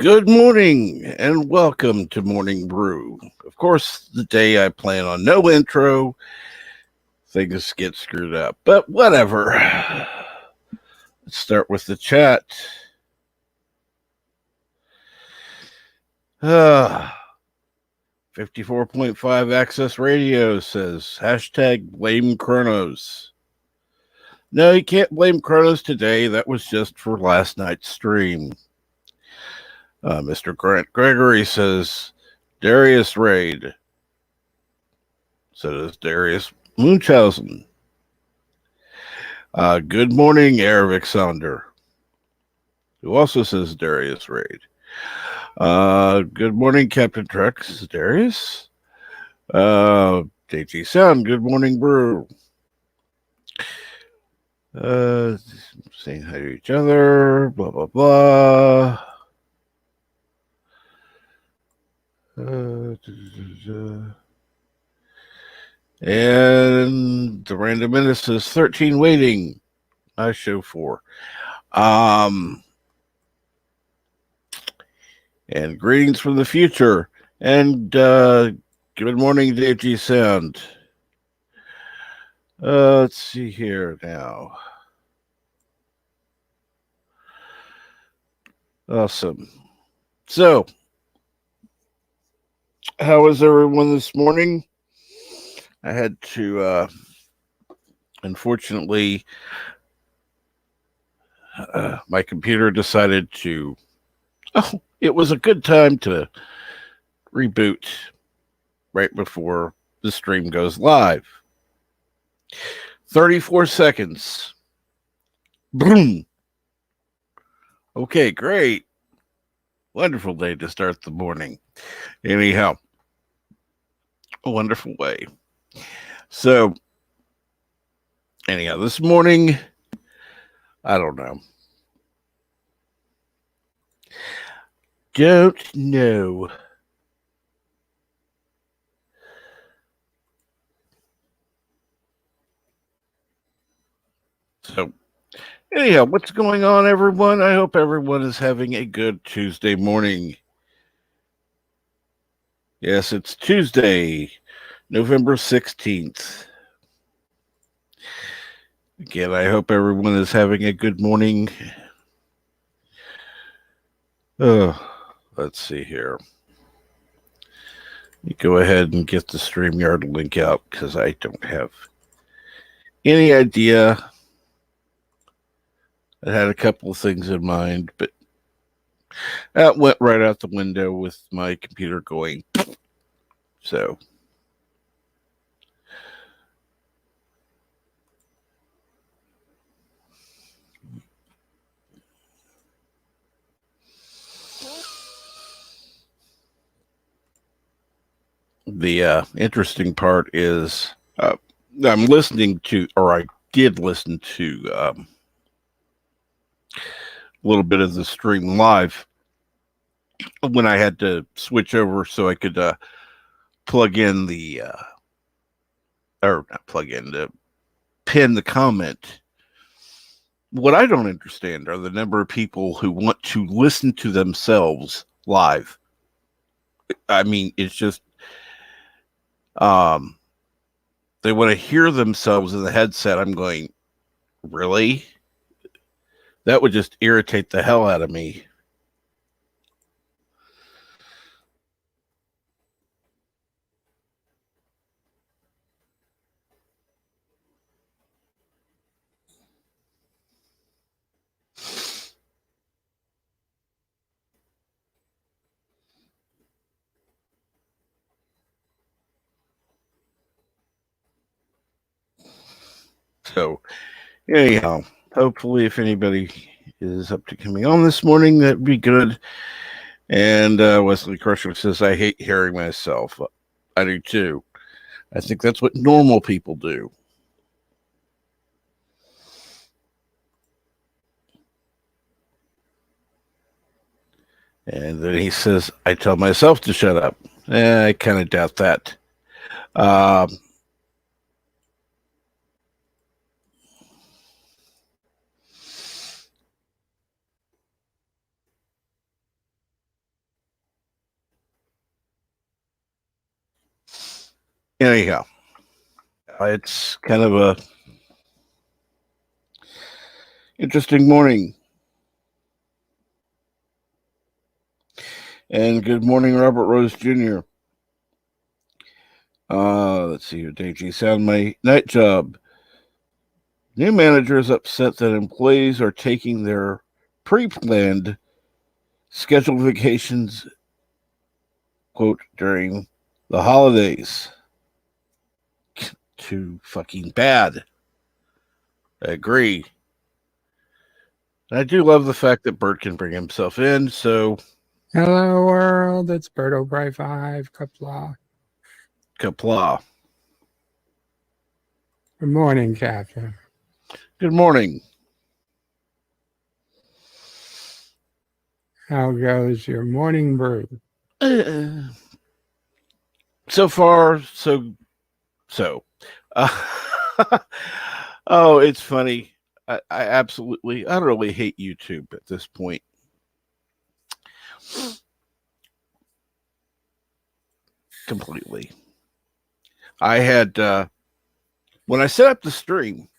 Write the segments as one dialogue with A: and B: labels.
A: Good morning and welcome to Morning Brew. Of course, the day I plan on no intro, things get screwed up, but whatever. Let's start with the chat. 54.5 Access Radio says hashtag blame Chronos. No, you can't blame Chronos today. That was just for last night's stream. Mr. Grant Gregory says Darius Raid. So does Darius Munchausen. Good morning, Aravic Sonder, who also says Darius Raid. Good morning, Captain Trex. Darius. JT Sound, good morning, Brew. Saying hi to each other, blah, blah, blah. And the Random Menace is 13 waiting. I show 4. And greetings from the future. And good morning, JT Sound. Let's see here now. Awesome. So, how was everyone this morning? I had to, unfortunately, my computer decided to, it was a good time to reboot right before the stream goes live. 34 seconds. Boom. Okay, great. Wonderful day to start the morning. Anyhow, a wonderful way. So, anyhow, this morning, I don't know. Don't know. So, anyhow, what's going on, everyone? I hope everyone is having a good Tuesday morning. Yes, it's Tuesday, November 16th. Again, I hope everyone is having a good morning. Let's see here. You go ahead and get the StreamYard link out because I don't have any idea. I had a couple of things in mind, but that went right out the window with my computer going. So, the interesting part is I'm listening to, or I did listen to a little bit of the stream live when I had to switch over so I could plug in the, or not plug in, to pin the comment. What I don't understand are the number of people who want to listen to themselves live. I mean, it's just, they want to hear themselves in the headset. I'm going, really? That would just irritate the hell out of me. So, anyhow, hopefully, if anybody is up to coming on this morning, that'd be good. And Wesley Crusher says, I hate hearing myself. I do too. I think that's what normal people do. And then he says, I tell myself to shut up. I kind of doubt that. Anyhow, it's kind of a interesting morning. And good morning, Robert Rose Jr. Let's see here, Dave Sound my night job. New manager is upset that employees are taking their pre-planned scheduled vacations, quote, during the holidays. Too fucking bad. I agree. And I do love the fact that Bert can bring himself in, so...
B: Hello, world. It's Bert O'Brien 5, Kapla.
A: Kapla.
B: Good morning, Captain.
A: Good morning.
B: How goes your morning brew?
A: So far, so. Oh, it's funny. I absolutely, I really hate YouTube at this point. Completely. I had, when I set up the stream,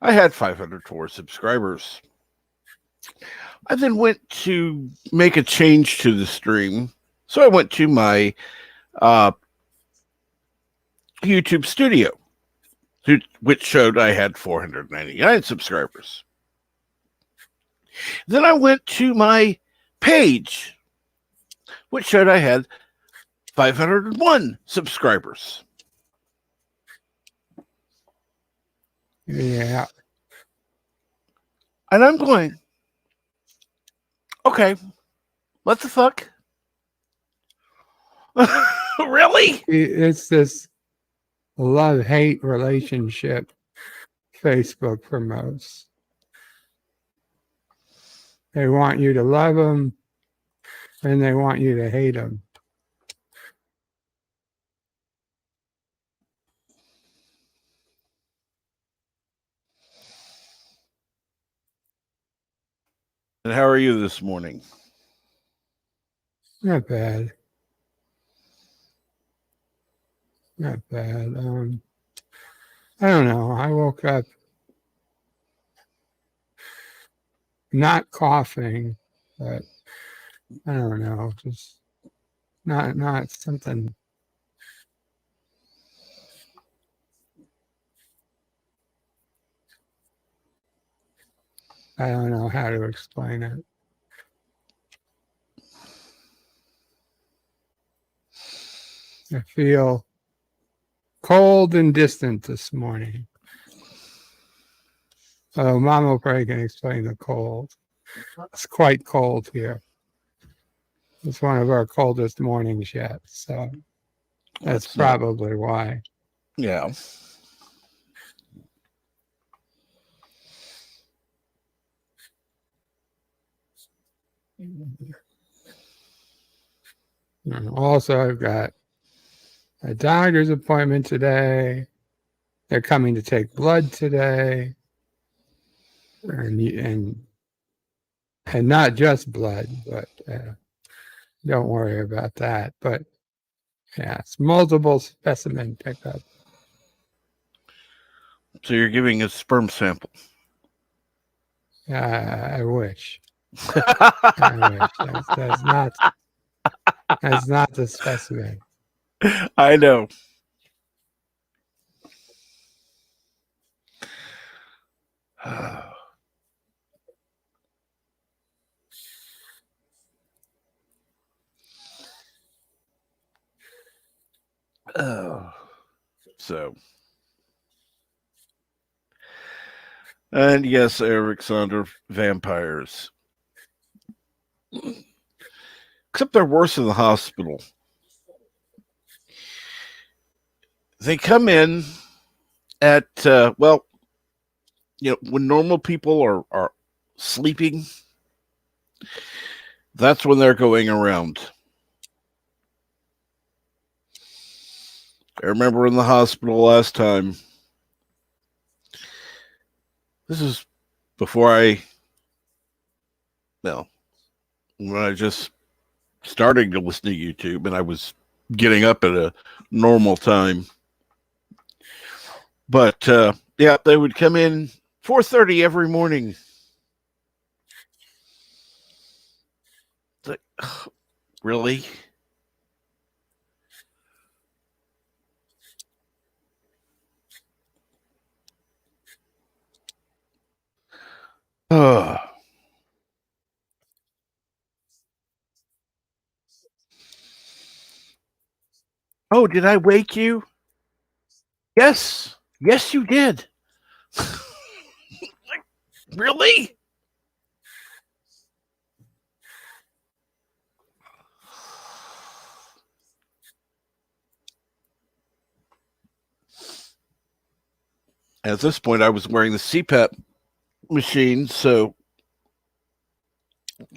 A: I had 504 subscribers. I then went to make a change to the stream. So I went to my YouTube studio, which showed I had 499 subscribers. Then I went to my page, which showed I had 501 subscribers.
B: Yeah.
A: And I'm going, okay, what the fuck? Really?
B: It's this love-hate relationship Facebook promotes. They want you to love them, and they want you to hate them.
A: And how are you this morning?
B: Not bad. Not bad. I don't know. I woke up not coughing, but I don't know, just not something. I don't know how to explain it. I feel cold and distant this morning. Oh, Mama probably can explain the cold. It's quite cold here. It's one of our coldest mornings yet, so that's probably why.
A: Yeah.
B: And also, I've got a doctor's appointment today. They're coming to take blood today, and not just blood, but don't worry about that. But yeah, it's multiple specimen pickup.
A: So you're giving a sperm sample.
B: I wish. I wish. That's not the specimen.
A: I know. So, and yes, Alexander, vampires. Except they're worse in the hospital. They come in at, well, you know, when normal people are sleeping, that's when they're going around. I remember in the hospital last time. This is before when I just started to listen to YouTube, and I was getting up at a normal time. But yeah, they would come in 4:30 every morning. Like, really? Oh, did I wake you? Yes. Yes, you did. Really? At this point, I was wearing the CPAP machine, so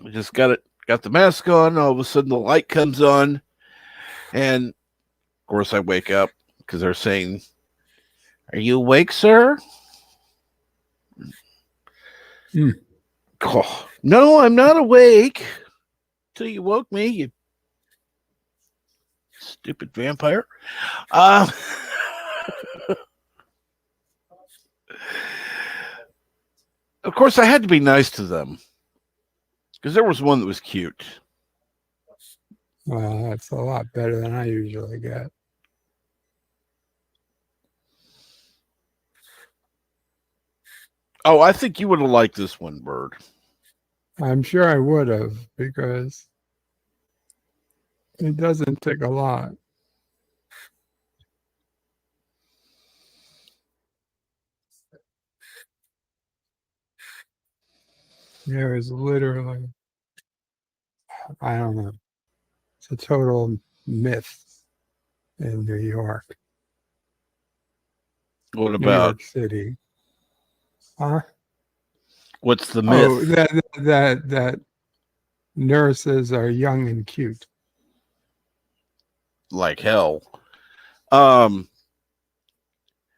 A: I just got the mask on. All of a sudden, the light comes on, and of course, I wake up because they're saying, "Are you awake, sir?" Oh, no, I'm not awake. Till you woke me, you stupid vampire. Of course, I had to be nice to them because there was one that was cute.
B: Well, that's a lot better than I usually get.
A: Oh, I think you would have liked this one, Bird.
B: I'm sure I would have, because it doesn't take a lot. There is literally, I don't know, it's a total myth in New York.
A: What
B: New
A: about
B: York City. Huh?
A: what's the
B: Oh,
A: myth?
B: that nurses are young and cute.
A: Like hell. And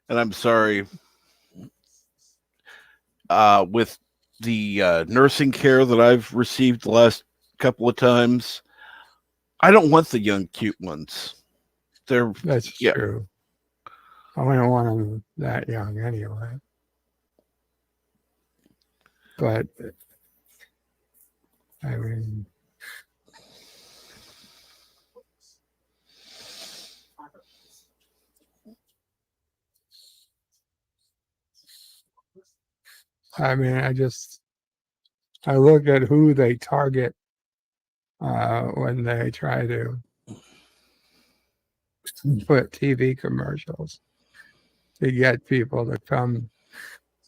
A: I'm sorry. With the nursing care that I've received the last couple of times, I don't want the young, cute ones.
B: That's
A: yeah.
B: true. I wouldn't want them that young anyway. But I mean, I look at who they target when they try to put TV commercials to get people to come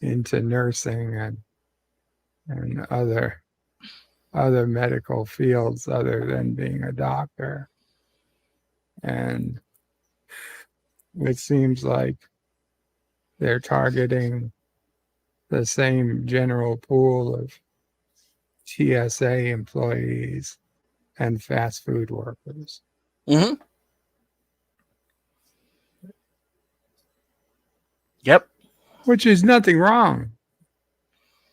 B: into nursing and other medical fields other than being a doctor. And it seems like they're targeting the same general pool of TSA employees and fast food workers.
A: Mm-hmm. Yep.
B: Which is nothing wrong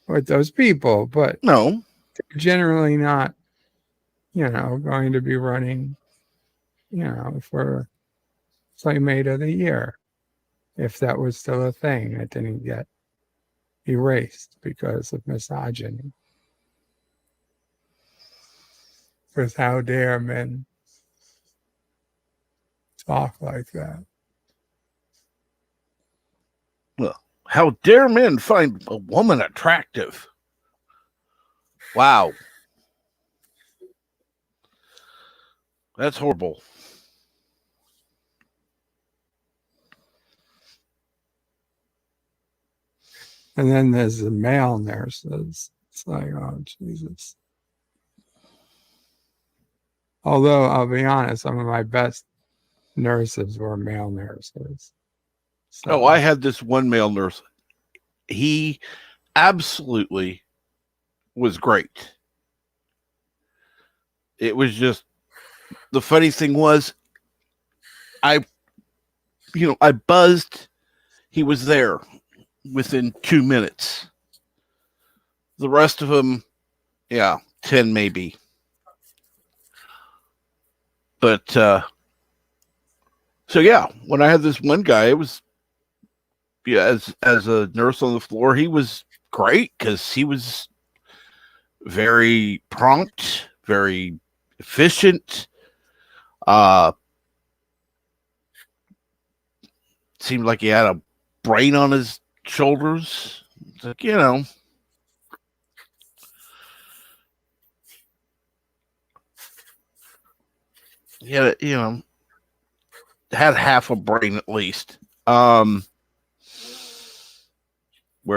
B: with those people, but
A: No.
B: they're generally not, going to be running, for Playmate of the Year, if that was still a thing. It didn't get erased because of misogyny. Because how dare men talk like that?
A: Well, how dare men find a woman attractive? Wow. That's horrible.
B: And then there's the male nurses. It's like, oh, Jesus. Although, I'll be honest, some of my best nurses were male nurses. So,
A: I had this one male nurse. He absolutely was great. It was just, the funny thing was, I buzzed. He was there within 2 minutes. The rest of them, 10 maybe. But So yeah, when I had this one guy, it was as a nurse on the floor, he was great because he was very prompt, very efficient. Uh, seemed like he had a brain on his shoulders. It's like, had half a brain at least. Where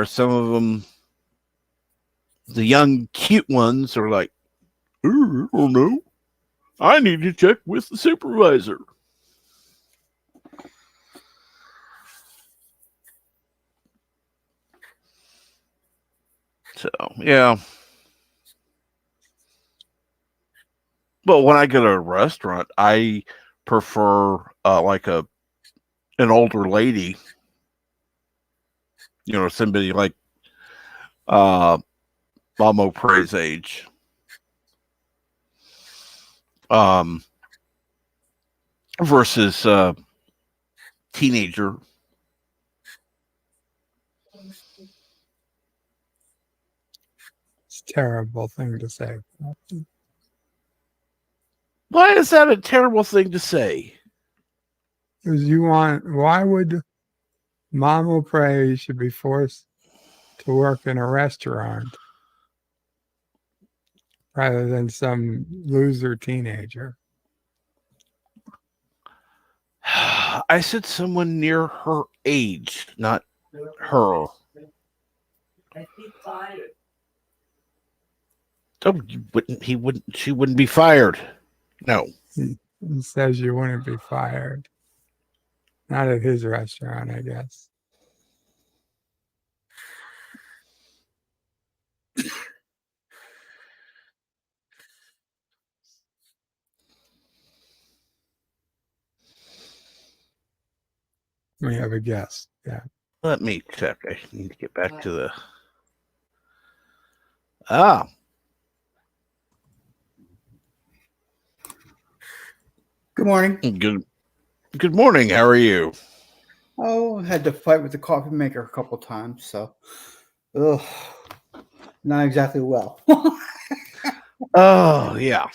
A: some of them, the young cute ones, are like, "Oh, I don't know. I need to check with the supervisor." So yeah. But when I go to a restaurant, I prefer like an older lady, somebody like uh Mamo Prey's age. Versus teenager.
B: It's a terrible thing to say.
A: Why is that a terrible thing to say?
B: Because why would Mama Prey should be forced to work in a restaurant rather than some loser teenager?
A: I said someone near her age, not her. Oh, she wouldn't be fired. No.
B: He says you wouldn't be fired. Not at his restaurant, I guess. We have a guest. Yeah.
A: Let me check. I need to get back to the.
C: Good morning.
A: Good morning. How are you?
C: Oh, I had to fight with the coffee maker a couple times, so not exactly well.
A: Oh yeah.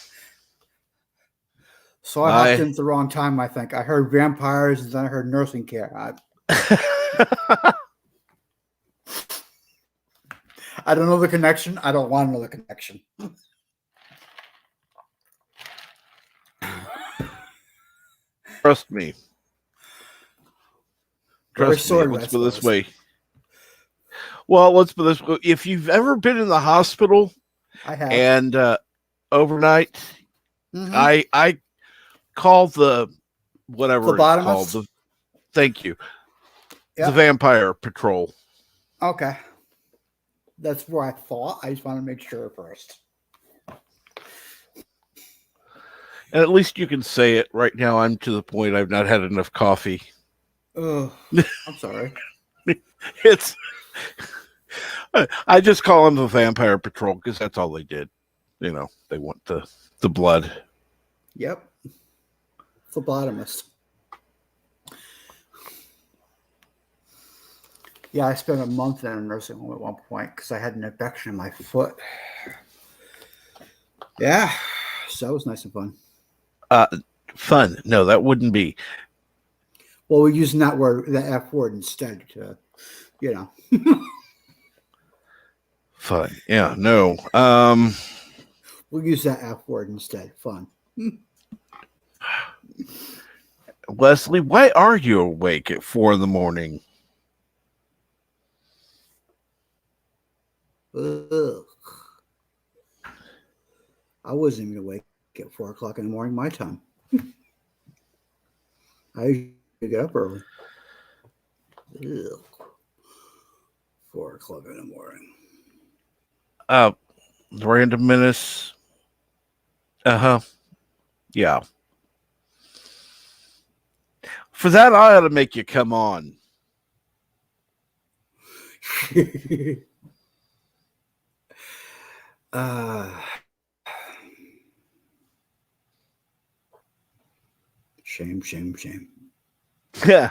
C: So I hopped in at the wrong time, I think. I heard vampires and then I heard nursing care. I don't know the connection. I don't want to know the connection.
A: Trust me. Let's put it this way. Well, let's put this way. If you've ever been in the hospital,
C: I have,
A: and overnight, I call the whatever it's called. Thank you. Yep. The vampire patrol.
C: Okay. That's where I thought. I just want to make sure first.
A: And at least you can say it. Right now, I'm to the point I've not had enough coffee.
C: Oh, I'm sorry.
A: I just call them the vampire patrol because that's all they did. They want the blood.
C: Yep. Phlebotomist. Yeah, I spent a month in a nursing home at one point because I had an infection in my foot. Yeah, so that was nice and fun.
A: Fun? No, that wouldn't be.
C: Well, we're using that word, the F word instead.
A: Fun? Yeah, no.
C: We'll use that F word instead. Fun.
A: Leslie, why are you awake at 4 a.m?
C: Ugh. I wasn't even awake at 4 o'clock in the morning, my time. I usually get up early. Ugh. 4 o'clock in the morning.
A: Random Menace. Yeah. For that, I ought to make you come on.
C: Shame.
A: Yeah.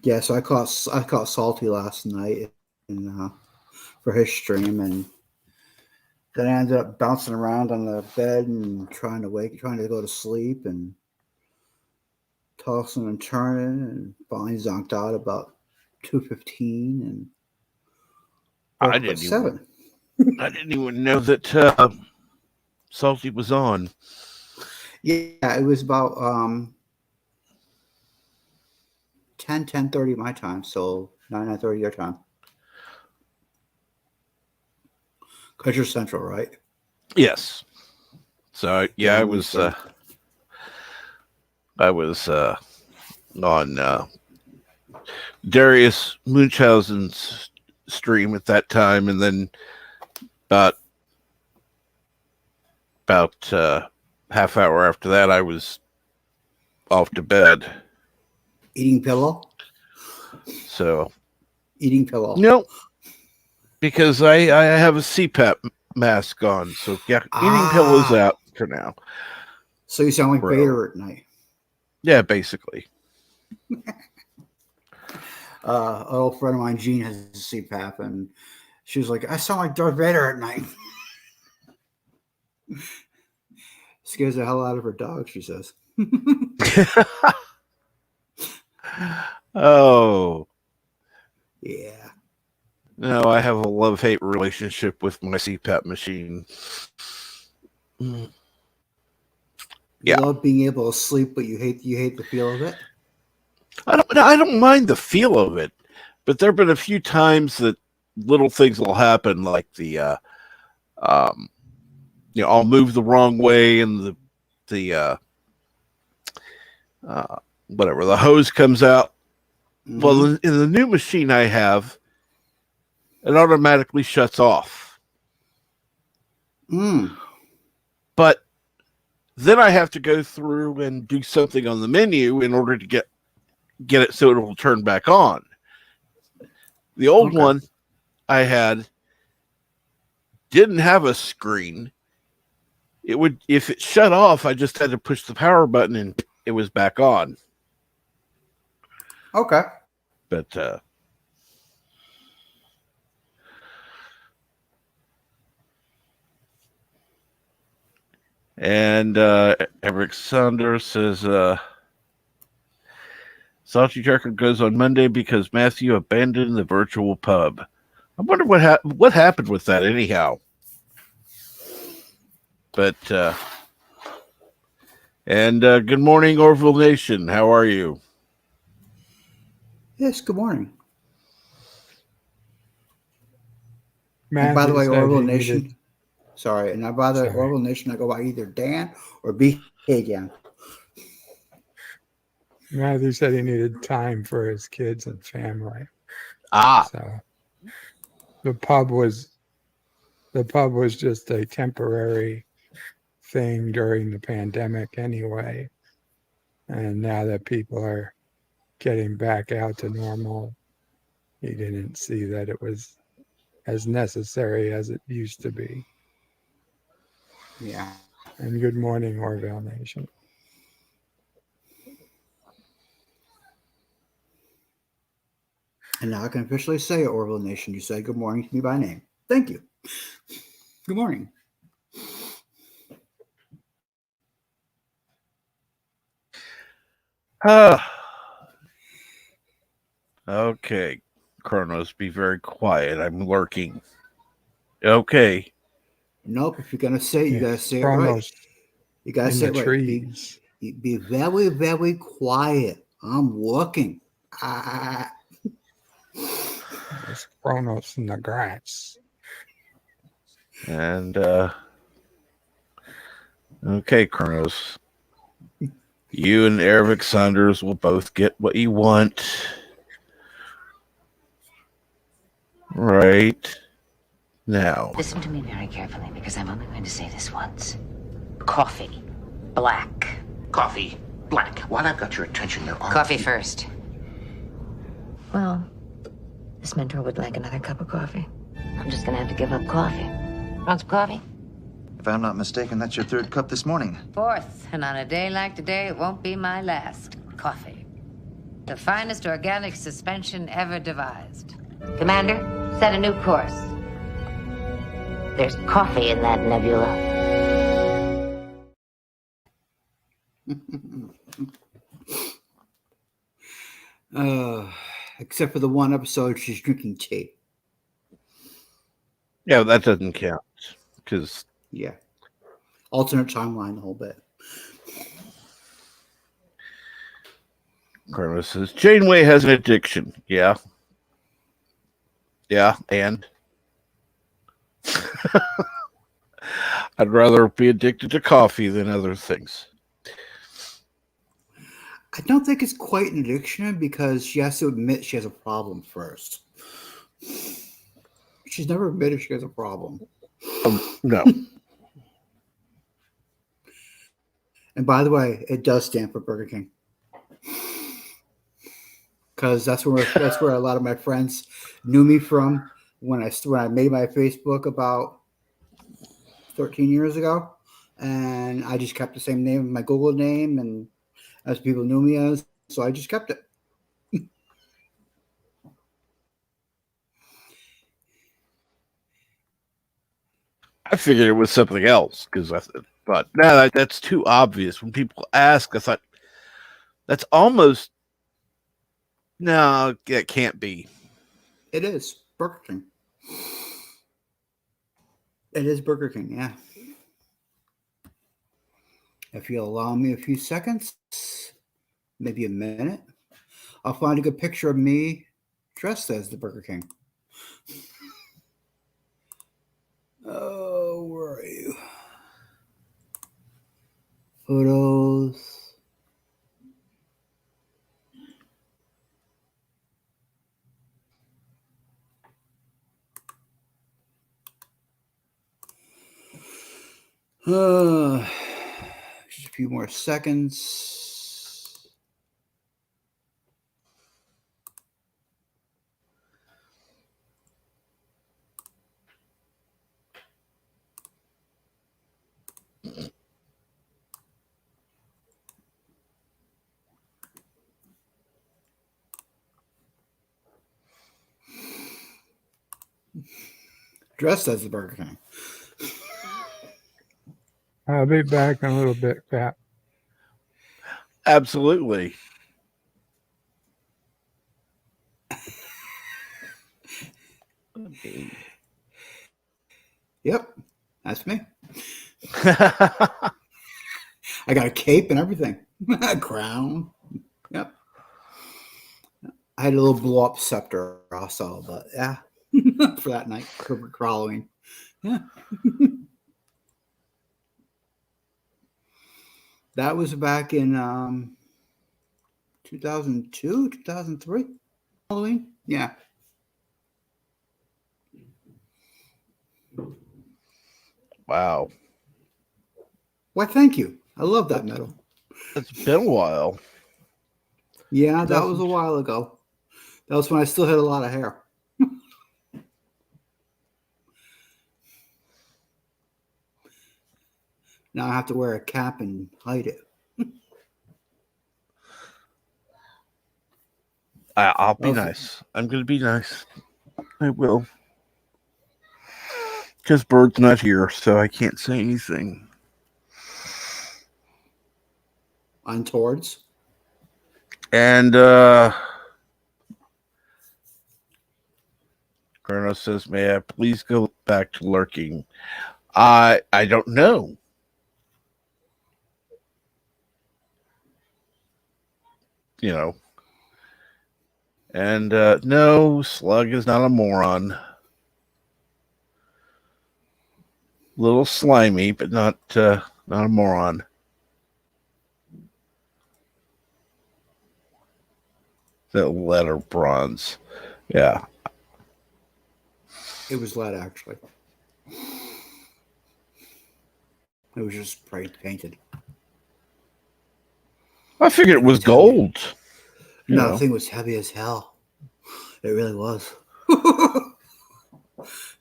C: Yeah, so I caught Salty last night for his stream, and then I ended up bouncing around on the bed and trying to go to sleep, and tossing and turning, and finally zonked out about 2:15, and woke up at 7.
A: I didn't even know that Salty was on.
C: Yeah, it was about 10:30 my time, so 9:30 your time. Because you're Central, right?
A: Yes. So yeah,
C: I'm Eastern.
A: I was on Darius Munchausen's stream at that time, and then about half hour after that, I was off to bed.
C: Eating pillow?
A: So
C: Eating pillow.
A: no, because I have a CPAP mask on, so yeah, eating pillows out for now.
C: So you sound like
A: Bro.
C: Vader at night.
A: Yeah, basically.
C: An old friend of mine, Jean, has a CPAP, and she was like, I sound like Darth Vader at night. Scares the hell out of her dog, she says.
A: Oh.
C: Yeah.
A: No, I have a love-hate relationship with my CPAP machine.
C: You
A: Yeah.
C: love being able to sleep, but you hate the feel of it?
A: I don't mind the feel of it, but there have been a few times that little things will happen, like the I'll move the wrong way, and the whatever, the hose comes out.
C: Mm-hmm.
A: Well, in the new machine I have, it automatically shuts off. But then I have to go through and do something on the menu in order to get it so it will turn back on. The old one I had didn't have a screen. It would, if it shut off, I just had to push the power button and it was back on.
C: Okay.
A: But and Eric Saunders says Salty Turkey goes on Monday because Matthew abandoned the virtual pub. I wonder what happened with that anyhow. But and good morning, Orville Nation. How are you?
C: Yes, good morning.
B: Matthew,
C: and by the way, Orville
B: he
C: Nation.
B: needed-
C: Sorry, and by the way, Orville Nation, I go by either Dan or BK Dan.
B: Matthew said he needed time for his kids and family. So the pub was just a temporary thing during the pandemic anyway. And now that people are getting back out to normal, he didn't see that it was as necessary as it used to be.
C: Yeah.
B: And good morning, Orville Nation.
C: And now I can officially say, Orville Nation, you said good morning to me by name. Thank you. Good morning.
A: Okay, Kronos, be very quiet. I'm lurking. Okay.
C: Nope. If you're gonna say it, you gotta say it right.
B: Kronos
C: You gotta
B: in
C: say
B: the
C: it right.
B: trees.
C: Be very, very quiet. I'm working.
B: It's Kronos in the grass.
A: And okay, Kronos. You and Eric Saunders will both get what you want. Right now.
D: Listen to me very carefully, because I'm only going to say this once. Coffee. Black.
E: Coffee. Black. While I've got your attention, there are...
D: Coffee first. Well, this mentor would like another cup of coffee. I'm just gonna have to give up coffee. Want some coffee?
F: If I'm not mistaken, that's your third cup this morning.
D: Fourth, and on a day like today, it won't be my last. Coffee. The finest organic suspension ever devised. Commander, set a new course. There's coffee in that nebula.
C: Except for the one episode she's drinking tea.
A: Yeah, that doesn't count because
C: Yeah. Alternate timeline, the whole bit.
A: Carlos says Janeway has an addiction. Yeah. Yeah, and I'd rather be addicted to coffee than other things.
C: I don't think it's quite an addiction because she has to admit she has a problem first. She's never admitted she has a problem.
A: No.
C: And by the way, it does stand for Burger King. Because that's where a lot of my friends knew me from when I made my Facebook about 13 years ago, and I just kept the same name, my Google name, and as people knew me as, so I just kept it.
A: I figured it was something else because I thought, no, that's too obvious. When people ask, I thought that's almost no, it can't be.
C: It is Burger King. It is Burger King, yeah. If you'll allow me a few seconds, maybe a minute, I'll find a good picture of me dressed as the Burger King. Oh, where are you? Photos. Just a few more seconds. Dressed as the Burger King.
B: I'll be back in a little bit, Pat.
A: Absolutely.
C: Yep, that's me. I got a cape and everything. A crown. Yep. I had a little blow up scepter also, but yeah, for that night, for Halloween. Yeah. That was back in 2002, 2003, Halloween. Yeah.
A: Wow.
C: Why, thank you. I love that medal.
A: It's been a while.
C: Yeah, that was a while ago. That was when I still had a lot of hair. Now I have to wear a cap and hide it.
A: I'll be nice. I'm going to be nice. I will. Because Bird's not here, so I can't say anything.
C: Untowards.
A: And Kronos says, may I please go back to lurking? I don't know. You know. And no, Slug is not a moron. Little slimy, but not a moron. That letter bronze. Yeah.
C: It was lead, actually. It was just painted.
A: I figured it was gold.
C: No, the thing was heavy as hell. It really was.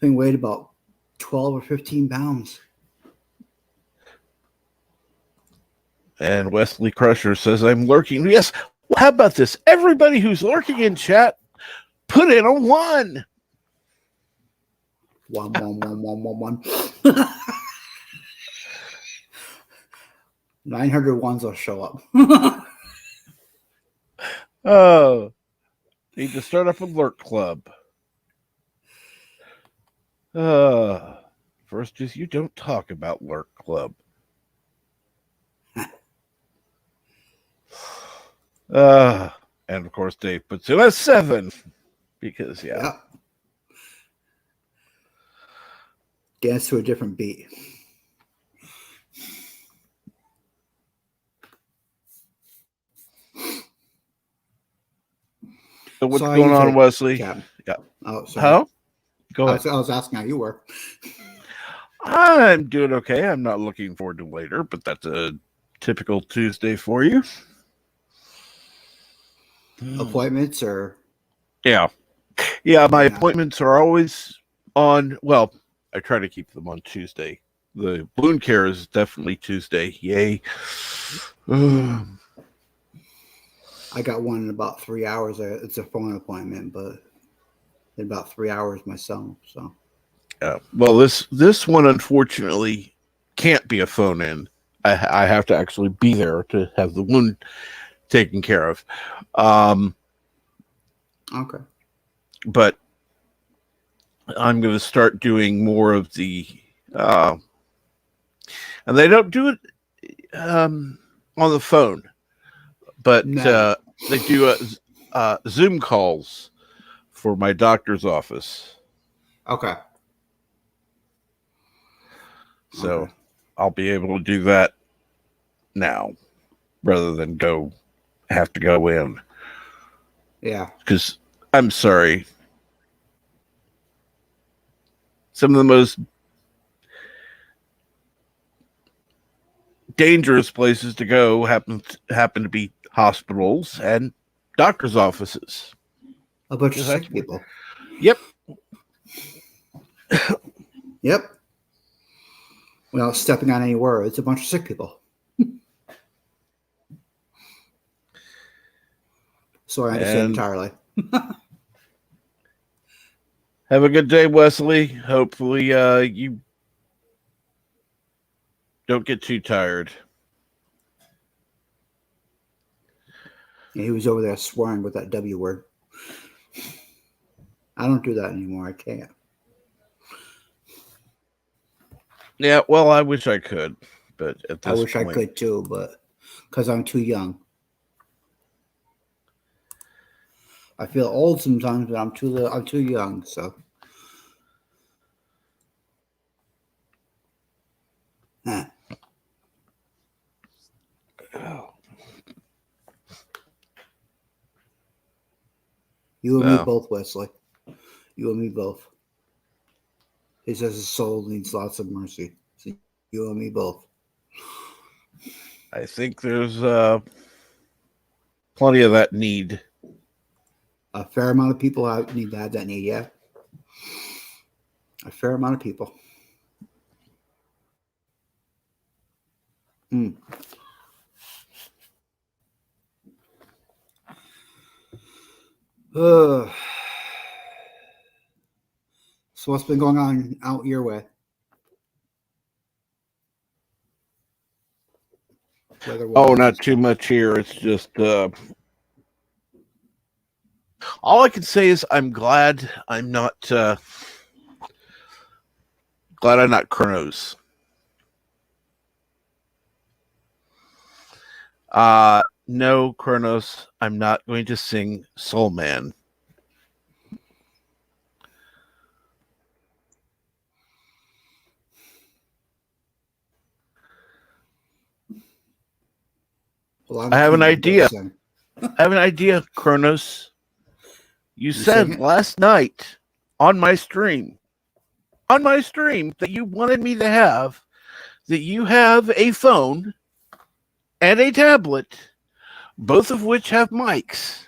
C: Thing weighed about 12 or 15 pounds.
A: And Wesley Crusher says, I'm lurking. Yes. Well, how about this? Everybody who's lurking in chat, put in a 1.
C: 1. 900 ones will show up.
A: Oh, need to start up a lurk club. First is you don't talk about lurk club. And of course Dave puts in a 7 because
C: Yeah. Dance to a different beat.
A: So what's
C: So
A: going on,
C: take,
A: Wesley?
C: Captain.
A: Yeah.
C: Oh, sorry.
A: How? Go ahead.
C: I was asking how you were.
A: I'm doing okay. I'm not looking forward to later, but that's a typical Tuesday for you.
C: Appointments or?
A: Yeah. My appointments are always on. Well, I try to keep them on Tuesday. The wound care is definitely Tuesday. Yay.
C: I got one in about 3 hours. It's a phone appointment, but in about 3 hours myself. So.
A: Well, this one unfortunately can't be a phone in. I have to actually be there to have the wound taken care of.
C: Okay.
A: But I'm going to start doing more of the, and they don't do it on the phone, but
C: No.
A: they do Zoom calls for my doctor's office.
C: Okay.
A: So
C: Okay.
A: I'll be able to do that now rather than have to go in.
C: Yeah.
A: Because I'm sorry, some of the most dangerous places to go happen to be hospitals and doctor's offices.
C: A bunch of sick people.
A: Yep.
C: Yep. Without stepping on any words, a bunch of sick people. So I understand entirely.
A: Have a good day, Wesley. Hopefully you don't get too tired.
C: Yeah, he was over there swearing with that W word. I don't do that anymore. I can't.
A: Yeah, well, I wish I could, but at this
C: I wish
A: point,
C: I could too, but because I'm too young. I feel old sometimes, but I'm too young. So. Huh. You and me both, Wesley. You and me both. He says his soul needs lots of mercy. So you and me both.
A: I think there's plenty of that need.
C: A fair amount of people need to have that need, yeah. A fair amount of people. So what's been going on out your way?
A: Not too much here. It's just all I can say is I'm glad I'm not Chronos. No, Chronos, I'm not going to sing Soul Man.
C: Well,
A: I have an idea. Chronos. You said last night on my stream that you wanted me to have, that you have a phone and a tablet, both of which have mics.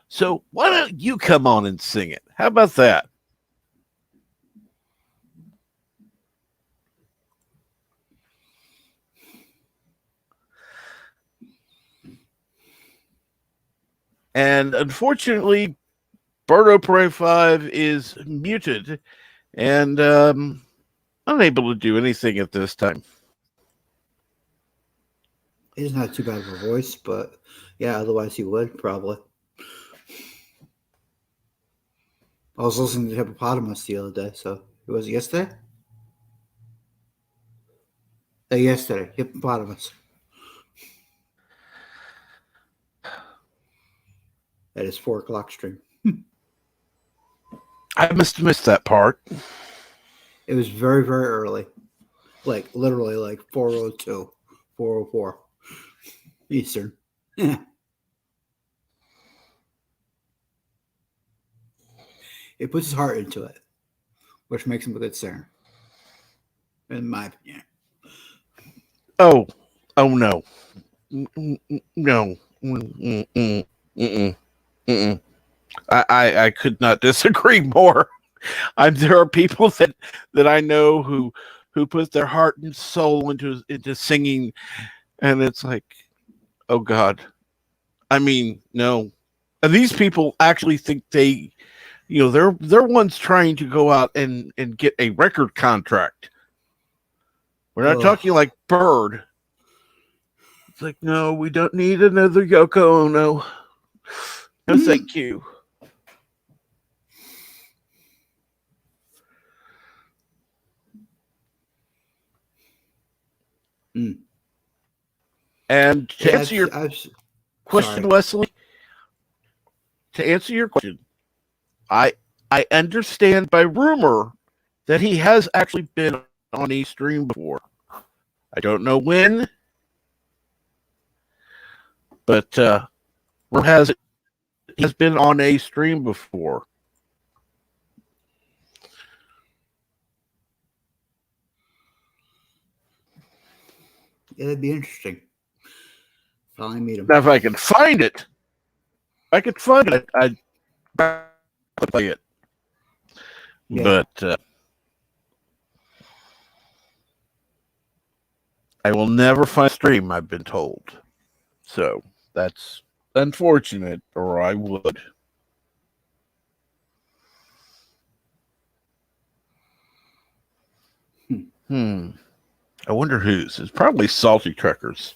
A: So why don't you come on and sing it? How about that? And unfortunately, Birdo Prey 5 is muted and unable to do anything at this time.
C: He doesn't have too bad of a voice, but yeah, otherwise he would probably. I was listening to Hippopotamus the other day, so it was yesterday? Yesterday, Hippopotamus. At his 4 o'clock stream.
A: I must have missed that part.
C: It was very, very early. Like, literally, like 4:02, 4:04 Eastern. Yeah. It puts his heart into it, which makes him a good singer, in my opinion.
A: Oh no. No. I could not disagree more. There are people that I know who put their heart and soul into singing, and it's like, oh God. I mean, no. And these people actually think they're ones trying to go out and get a record contract. We're not talking like Bird. It's like, no, we don't need another Yoko Ono. No, thank you. And to answer your question, Wesley, I understand by rumor that he has actually been on a stream before. I don't know when, but rumor has it he has been on a stream before.
C: It'd be interesting. Finally meet him.
A: Now, if I can find it, I'd play it. Yeah. But I will never find a stream, I've been told. So that's unfortunate, or I would. I wonder whose. It's probably Salty Truckers.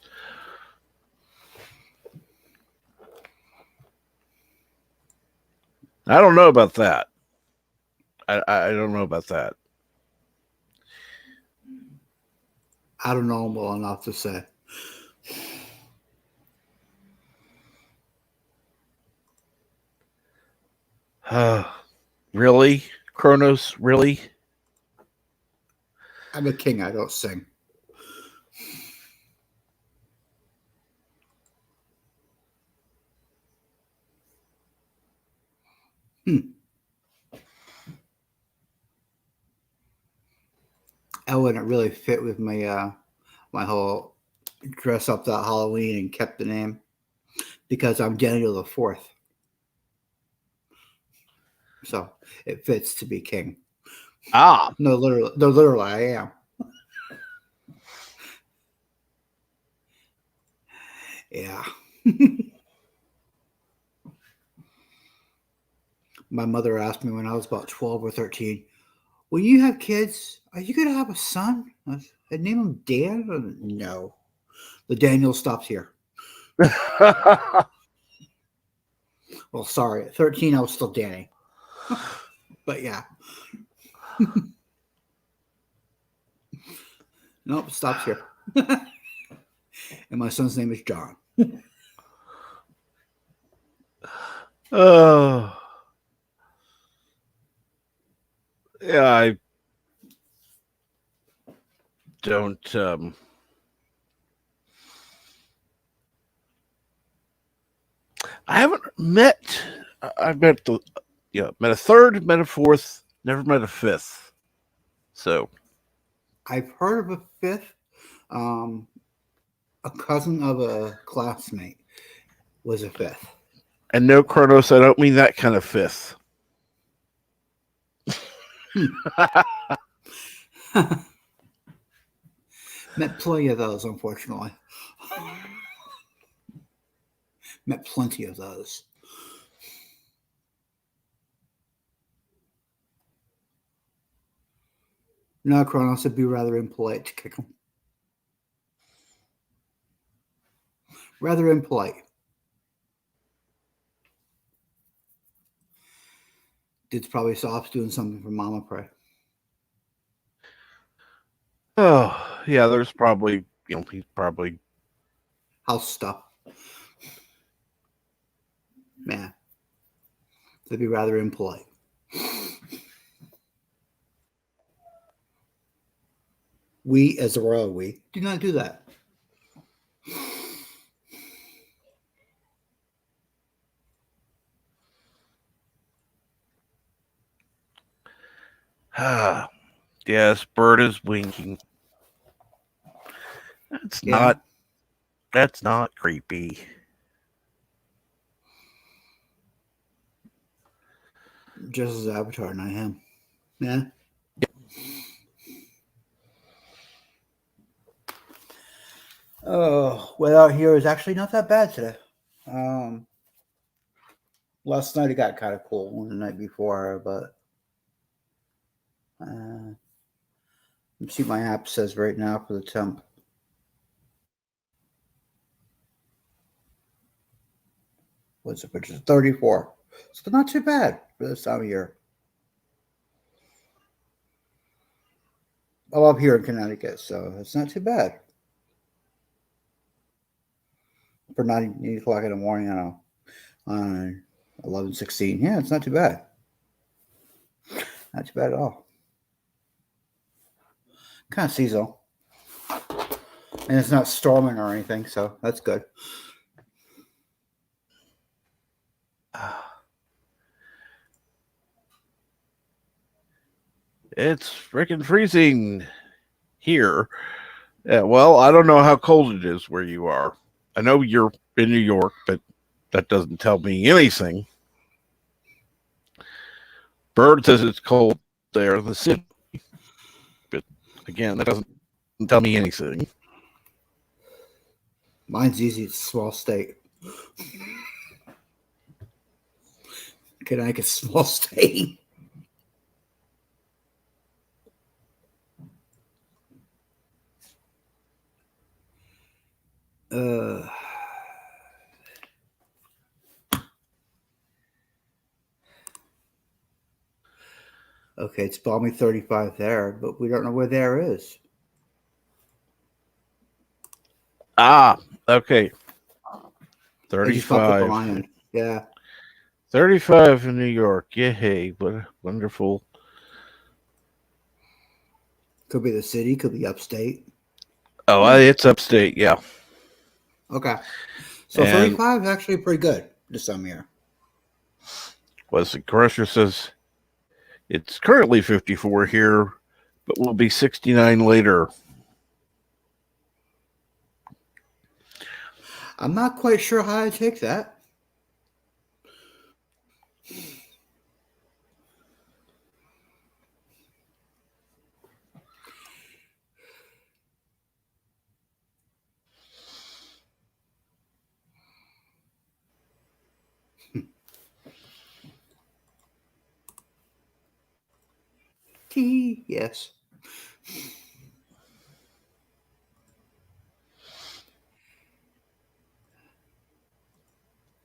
A: I don't know about that. I don't know about that.
C: I don't know well enough to say.
A: Really? Kronos, really?
C: I'm a king, I don't sing. I wouldn't really fit with my my whole dress up that Halloween and kept the name because I'm Daniel the Fourth. So it fits to be king. No, literally, I am. Yeah. My mother asked me when I was about 12 or 13, when you have kids, are you going to have a son? I'd name him Dan? No. The Daniel stops here. Well, sorry. At 13, I was still Danny. But yeah. Nope, it stops here. And my son's name is John.
A: Oh. Yeah, I don't I haven't met I've met met a third, met a fourth, never met a fifth. So
C: I've heard of a fifth. A cousin of a classmate was a fifth.
A: And no, Kronos, I don't mean that kind of fifth.
C: Met plenty of those, unfortunately. Met plenty of those. No, Kronos, it'd be rather impolite to kick him. Rather impolite. Dude's probably soft doing something for Mama Prey.
A: Oh, yeah, there's probably, he's probably.
C: House stuff. Yeah. It'd be rather impolite. We, as a royal we, do not do that.
A: Ah, yes, bird is winking.
C: Yeah.
A: That's not creepy.
C: Just as Avatar, not him. Yeah. Oh, weather out here is actually not that bad today. Last night it got kind of cool, the night before, but let's see what my app says right now for the temp. What's it? Which is 34. So not too bad for this time of year. I'm up here in Connecticut, so it's not too bad. For 9 o'clock in the morning, I don't know, 11:16. Yeah, it's not too bad. Not too bad at all. Kind of seasonal. And it's not storming or anything, so that's good.
A: It's freaking freezing here. Yeah, well, I don't know how cold it is where you are. I know you're in New York, but that doesn't tell me anything. Bird says it's cold there in the city. But again, that doesn't tell me anything.
C: Mine's easy. It's a small state. Connecticut's a small state. Okay, it's balmy 35 there, but we don't know where there is.
A: Ah, okay.
C: I just popped up on
A: 35.
C: my end. Yeah.
A: 35 in New York. Yay, what wonderful.
C: Could be the city, could be upstate.
A: Oh,
C: Yeah.
A: it's upstate, yeah.
C: Okay. So
A: And
C: 35 is actually pretty good this time of year.
A: was the Crusher says it's currently 54 here, but will be 69 later.
C: I'm not quite sure how to take that. Yes.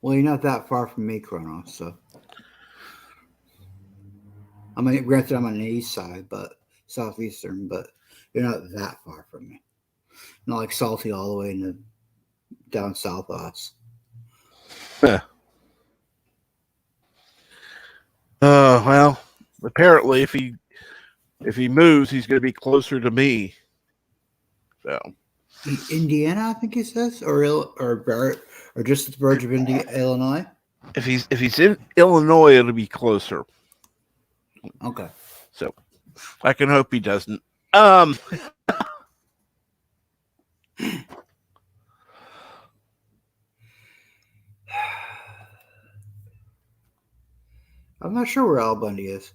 C: Well, you're not that far from me, Kronos, so. I mean, granted, I'm on the east side, but southeastern, but you're not that far from me. Not like Salty all the way into down south of us.
A: Well, apparently if he moves, he's going to be closer to me. So
C: Indiana, I think he says, or just at the verge of Illinois.
A: if he's in Illinois, it'll be closer.
C: Okay.
A: So I can hope he doesn't.
C: I'm not sure where Al Bundy is.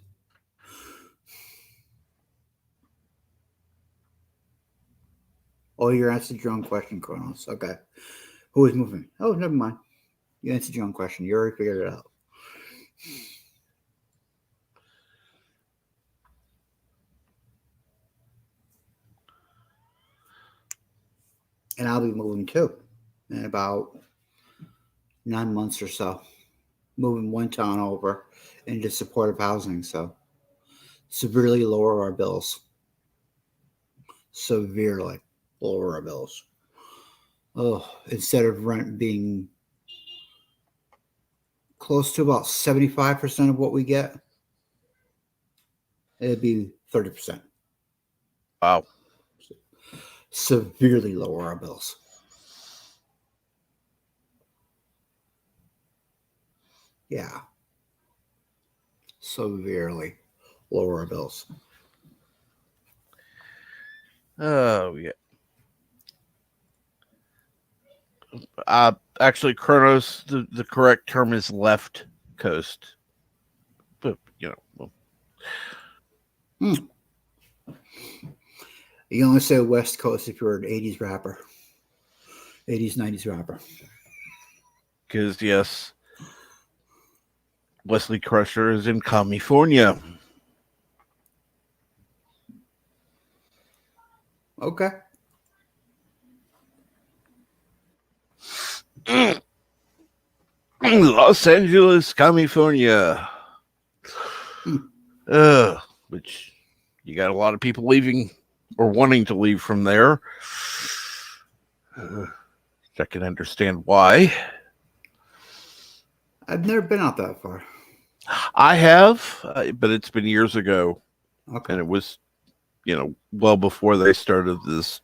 C: Oh, you answered your own question, Kronos. Okay. Who is moving? Oh, never mind. You answered your own question. You already figured it out. and I'll be moving too in about 9 months or so. Moving one town over into supportive housing, so severely lower our bills. Severely lower our bills. Oh, instead of rent being close to about 75% of what we get, it'd be 30%.
A: Wow.
C: Severely lower our bills. Yeah. Severely lower our bills.
A: Oh, yeah. Actually, Kronos, the correct term is left coast. But, well.
C: You only say West Coast if you're an 80s rapper. 80s, 90s rapper.
A: Because, yes, Wesley Crusher is in California.
C: Okay.
A: Los Angeles, California. Which you got a lot of people leaving or wanting to leave from there. I can understand why.
C: I've never been out that far.
A: I have, but it's been years ago.
C: Okay.
A: And it was, well before they started this,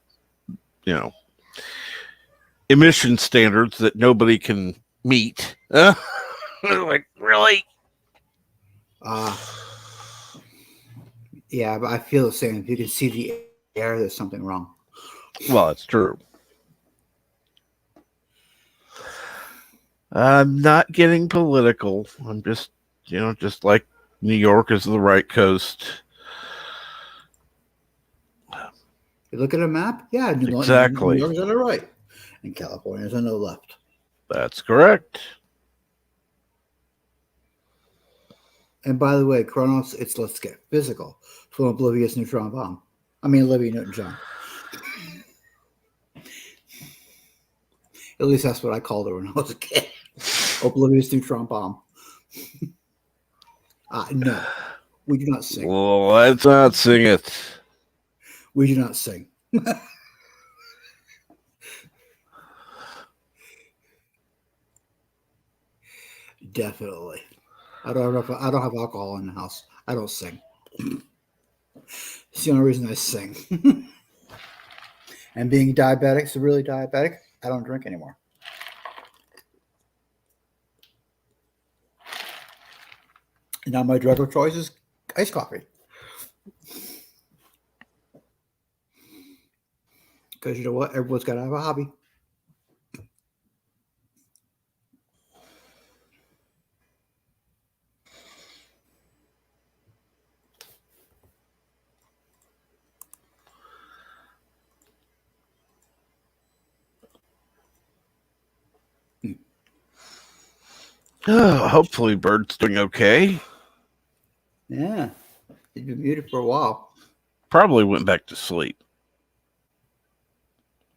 A: emission standards that nobody can meet. Like, really?
C: Yeah, but I feel the same. If you can see the air, there's something wrong.
A: Well, it's true. I'm not getting political. I'm just, just like New York is the right coast.
C: You look at a map, yeah,
A: Exactly.
C: New York's on the right, and California's on the left.
A: That's correct.
C: And by the way, Kronos, it's Let's Get Physical from Oblivious Neutron Bomb. I mean, Olivia Newton-John. At least that's what I called her when I was a kid. Oblivious Neutron Bomb. No, we do not sing.
A: Well, let's not sing it.
C: We do not sing. Definitely. I don't have alcohol in the house. I don't sing. It's the only reason I sing. And being diabetic, severely diabetic, I don't drink anymore. And now my drug of choice is iced coffee. Because you know what? Everyone's got to have a hobby.
A: Hopefully Bird's doing okay.
C: Yeah. He's been muted for a while.
A: Probably went back to sleep.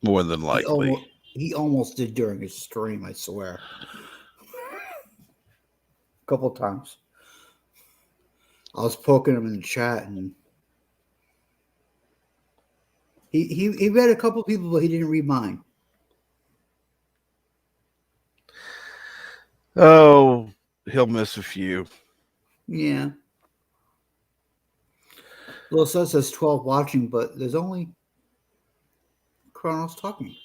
A: More than likely.
C: He almost did during his stream, I swear. A couple of times. I was poking him in the chat, and he read a couple of people, but he didn't read mine.
A: Oh, he'll miss a few.
C: Yeah. Well, it says there's 12 watching, but there's only Kronos talking.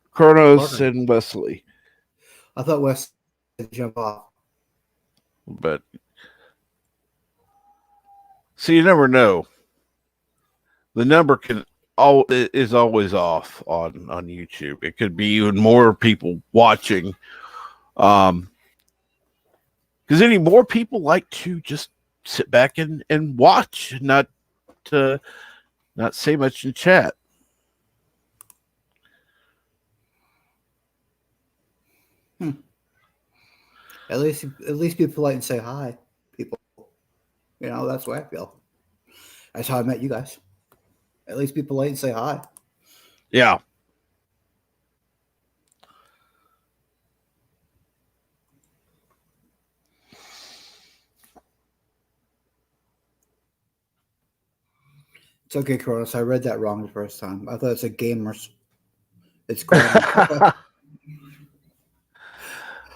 A: Kronos and Wesley.
C: I thought Wes would jump off.
A: But so you never know. The number is always off on YouTube. It could be even more people watching. Because any more people like to just sit back and watch, not say much in chat.
C: At least be polite and say hi, people. That's the way I feel. That's how I met you guys. At least be polite and say hi.
A: Yeah.
C: It's okay, Cronus. I read that wrong the first time. I thought it's a gamers. It's grammar.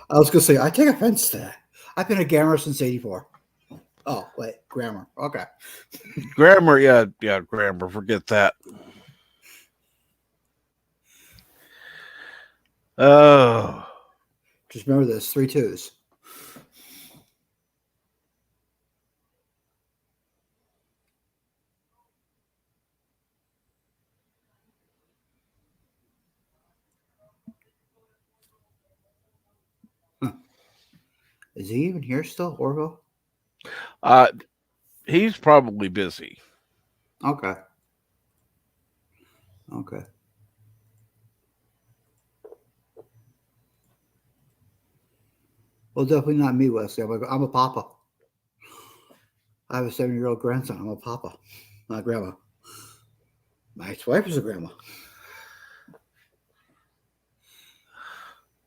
C: I was going to say, I take offense to that. I've been a gamer since 84. Oh, wait, grammar. Okay.
A: Grammar, yeah, grammar. Forget that. Oh.
C: Just remember this, 3 2s. Huh. Is he even here still, Orville?
A: He's probably busy.
C: Okay. Okay. Well, definitely not me, Wesley. I'm a papa. I have a 7-year-old grandson. I'm a papa, not grandma. My ex-wife is a grandma.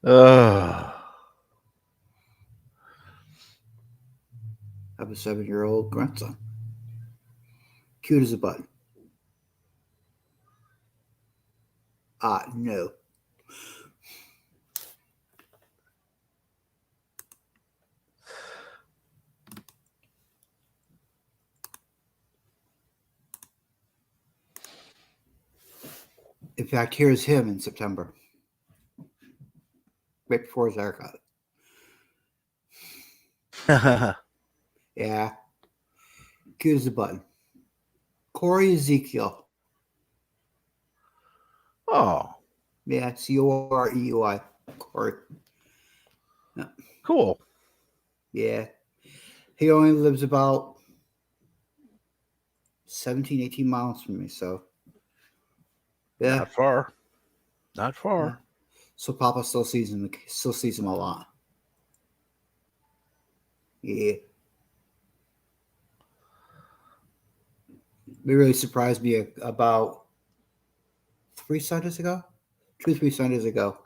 A: Uh,
C: I have a 7-year-old grandson. Cute as a button. No. In fact, here's him in September, right before his haircut. Yeah. Cute as a button. Corey Ezekiel.
A: oh,
C: Yeah, Corey. Corey. Yeah.
A: cool.
C: Yeah. He only lives about 17, 18 miles from me, so yeah.
A: Not far. Not far.
C: Yeah. So Papa still sees him a lot. Yeah. It really surprised me about 3 Sundays ago. 3 Sundays ago.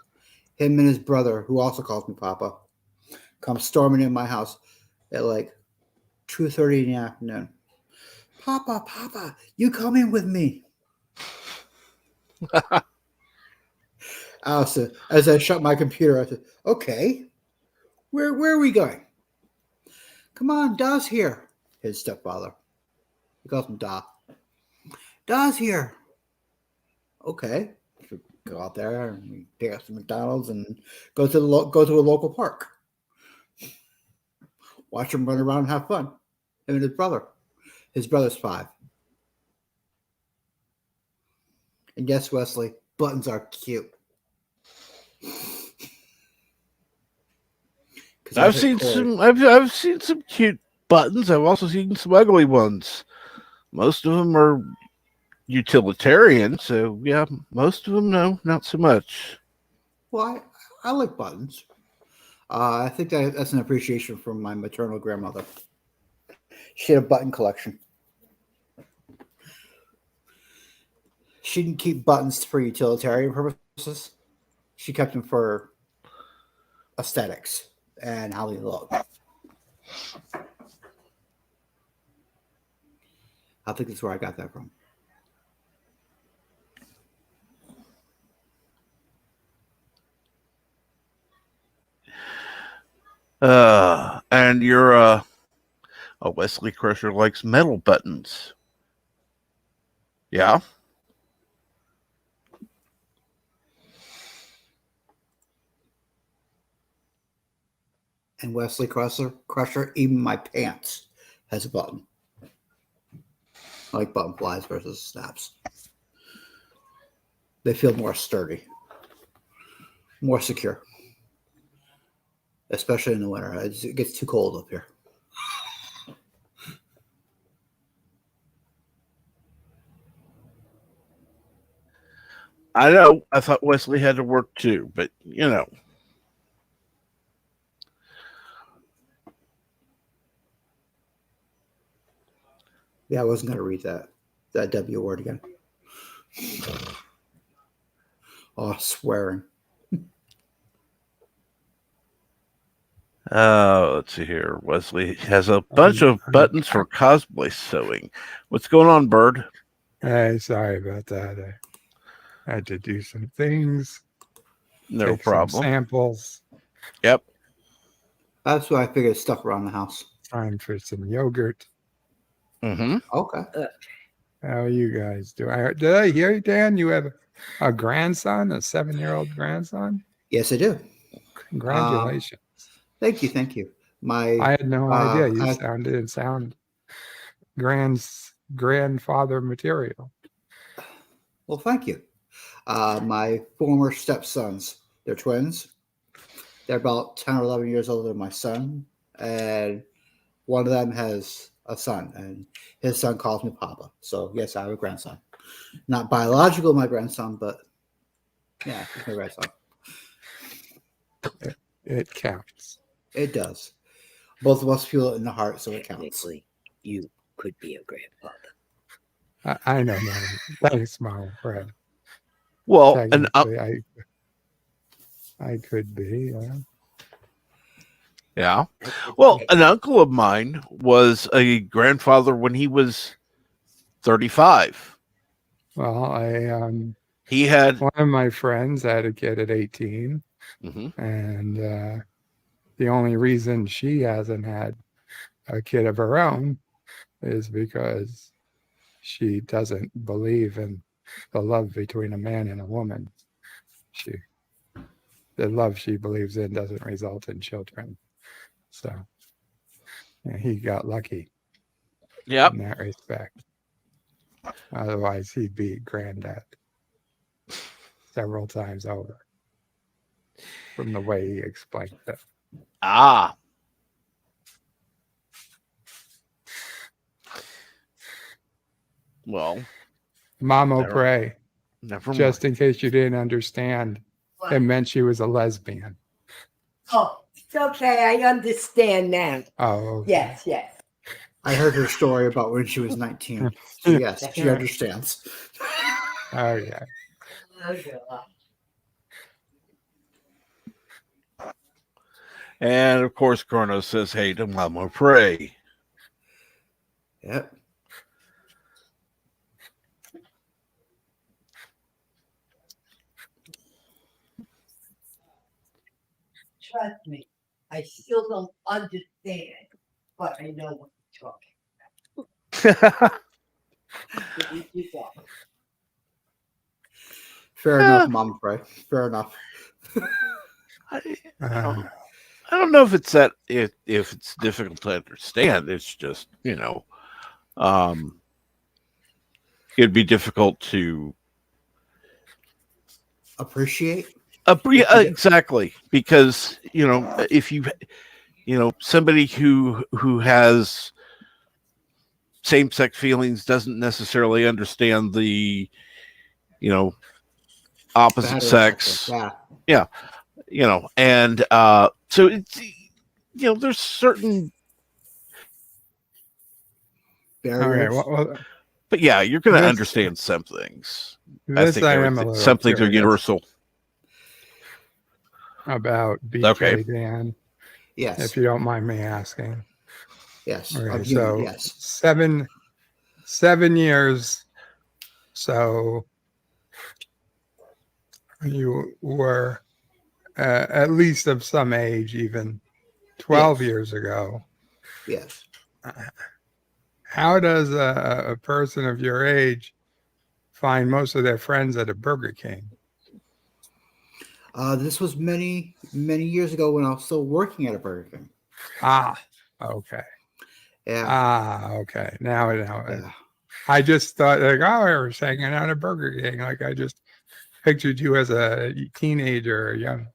C: Him and his brother, who also calls me Papa, come storming in my house at like 2:30 in the afternoon. Papa, you come in with me. As I shut my computer, I said, okay, where are we going? Come on, Da's here. His stepfather. He calls him Da. Da's here. Okay. So go out there and we pick up some McDonald's and go to a local park. Watch him run around and have fun. Him and his brother. His brother's 5. And yes, Wesley, buttons are cute.
A: I've seen some cute buttons. I've also seen some ugly ones. Most of them are utilitarian, so yeah, most of them no, not so much.
C: Well, I like buttons. I think that's an appreciation from my maternal grandmother. She had a button collection. She didn't keep buttons for utilitarian purposes. She kept them for aesthetics and how they look. I think that's where I got that from.
A: And you're a Wesley Crusher likes metal buttons. Yeah.
C: And Wesley Crusher, even my pants has a button. I like button flies versus snaps. They feel more sturdy, more secure, especially in the winter. It gets too cold up here.
A: I know. I thought Wesley had to work too, but you know.
C: Yeah, I wasn't going to read that W word again. lot of swearing.
A: Let's see here. Wesley has a bunch of buttons for cosplay sewing. What's going on, Bird?
B: Hey, sorry about that. I had to do some things.
A: No
B: take
A: problem.
B: Some samples.
A: Yep.
C: That's what I figured stuff around the house.
B: Time for some yogurt.
A: Mm-hmm.
C: Okay.
B: How are you guys doing? Did I hear, Dan, you have a grandson, a 7-year-old grandson?
C: Yes, I do.
B: Congratulations.
C: Thank you. Thank you.
B: I had no idea. You
C: I-
B: didn't sound grandfather material.
C: Well, thank you. My former stepsons, they're twins. They're about 10 or 11 years older than my son. And one of them has a son, and his son calls me Papa. So, yes, I have a grandson. Not biological, my grandson, but yeah, he's my grandson.
B: It counts.
C: It does. Both of us feel it in the heart, so it counts.
G: Technically, you could be a grandfather.
B: I know, man. Thanks, Mom. Fred.
A: Well, and
B: Technically, I could be.
A: yeah. Well, an uncle of mine was a grandfather when he was 35.
B: Well,
A: He had
B: one of my friends had a kid at 18,
A: Mhm.
B: and the only reason she hasn't had a kid of her own is because she doesn't believe in the love between a man and a woman. The love she believes in doesn't result in children. So yeah, he got lucky
A: Yep.
B: in that respect. Otherwise, he'd be granddad several times over from the way he explained it.
A: Ah. Well,
B: Mamo
A: Never-
B: pray,
A: never
B: just
A: mind.
B: in case you didn't understand, it meant she was a lesbian.
G: Oh, it's okay. I understand now.
B: Oh, okay.
G: Yes.
C: I heard her story about when she was 19. So yes, she understands.
B: Oh, yeah.
A: And of course, Chrono says, "Hey, to Mama pray."
C: Yep.
G: Trust me, I still don't understand, but I know what you're talking about.
C: Fair enough, Mom Pray. Fair enough.
B: Uh,
A: I don't know if it's that if it's difficult to understand. It's just it'd be difficult to
C: Appreciate.
A: exactly, because if you somebody who has same-sex feelings doesn't necessarily understand the opposite sex.
C: Yeah.
A: And so it's there's certain
C: Barriers.
B: okay, well,
A: but yeah, you're going to
B: This-
A: understand some things.
B: this I am a little
A: some things are
B: curious
A: universal.
B: about BK,
A: Okay.
B: Dan,
C: Yes.
B: if you don't mind me asking.
C: Yes.
B: Okay,
C: Of human,
B: so
C: yes.
B: 7 years. So you were at least of some age, even 12
C: Yes.
B: years ago.
C: Yes.
B: How does a person of your age find most of their friends at a Burger King?
C: This was many, many years ago when I was still working at a Burger King.
B: Okay.
C: Yeah.
B: Okay. Now.
C: Yeah.
B: I just thought I was hanging out at Burger King. Like I just pictured you as a teenager, a young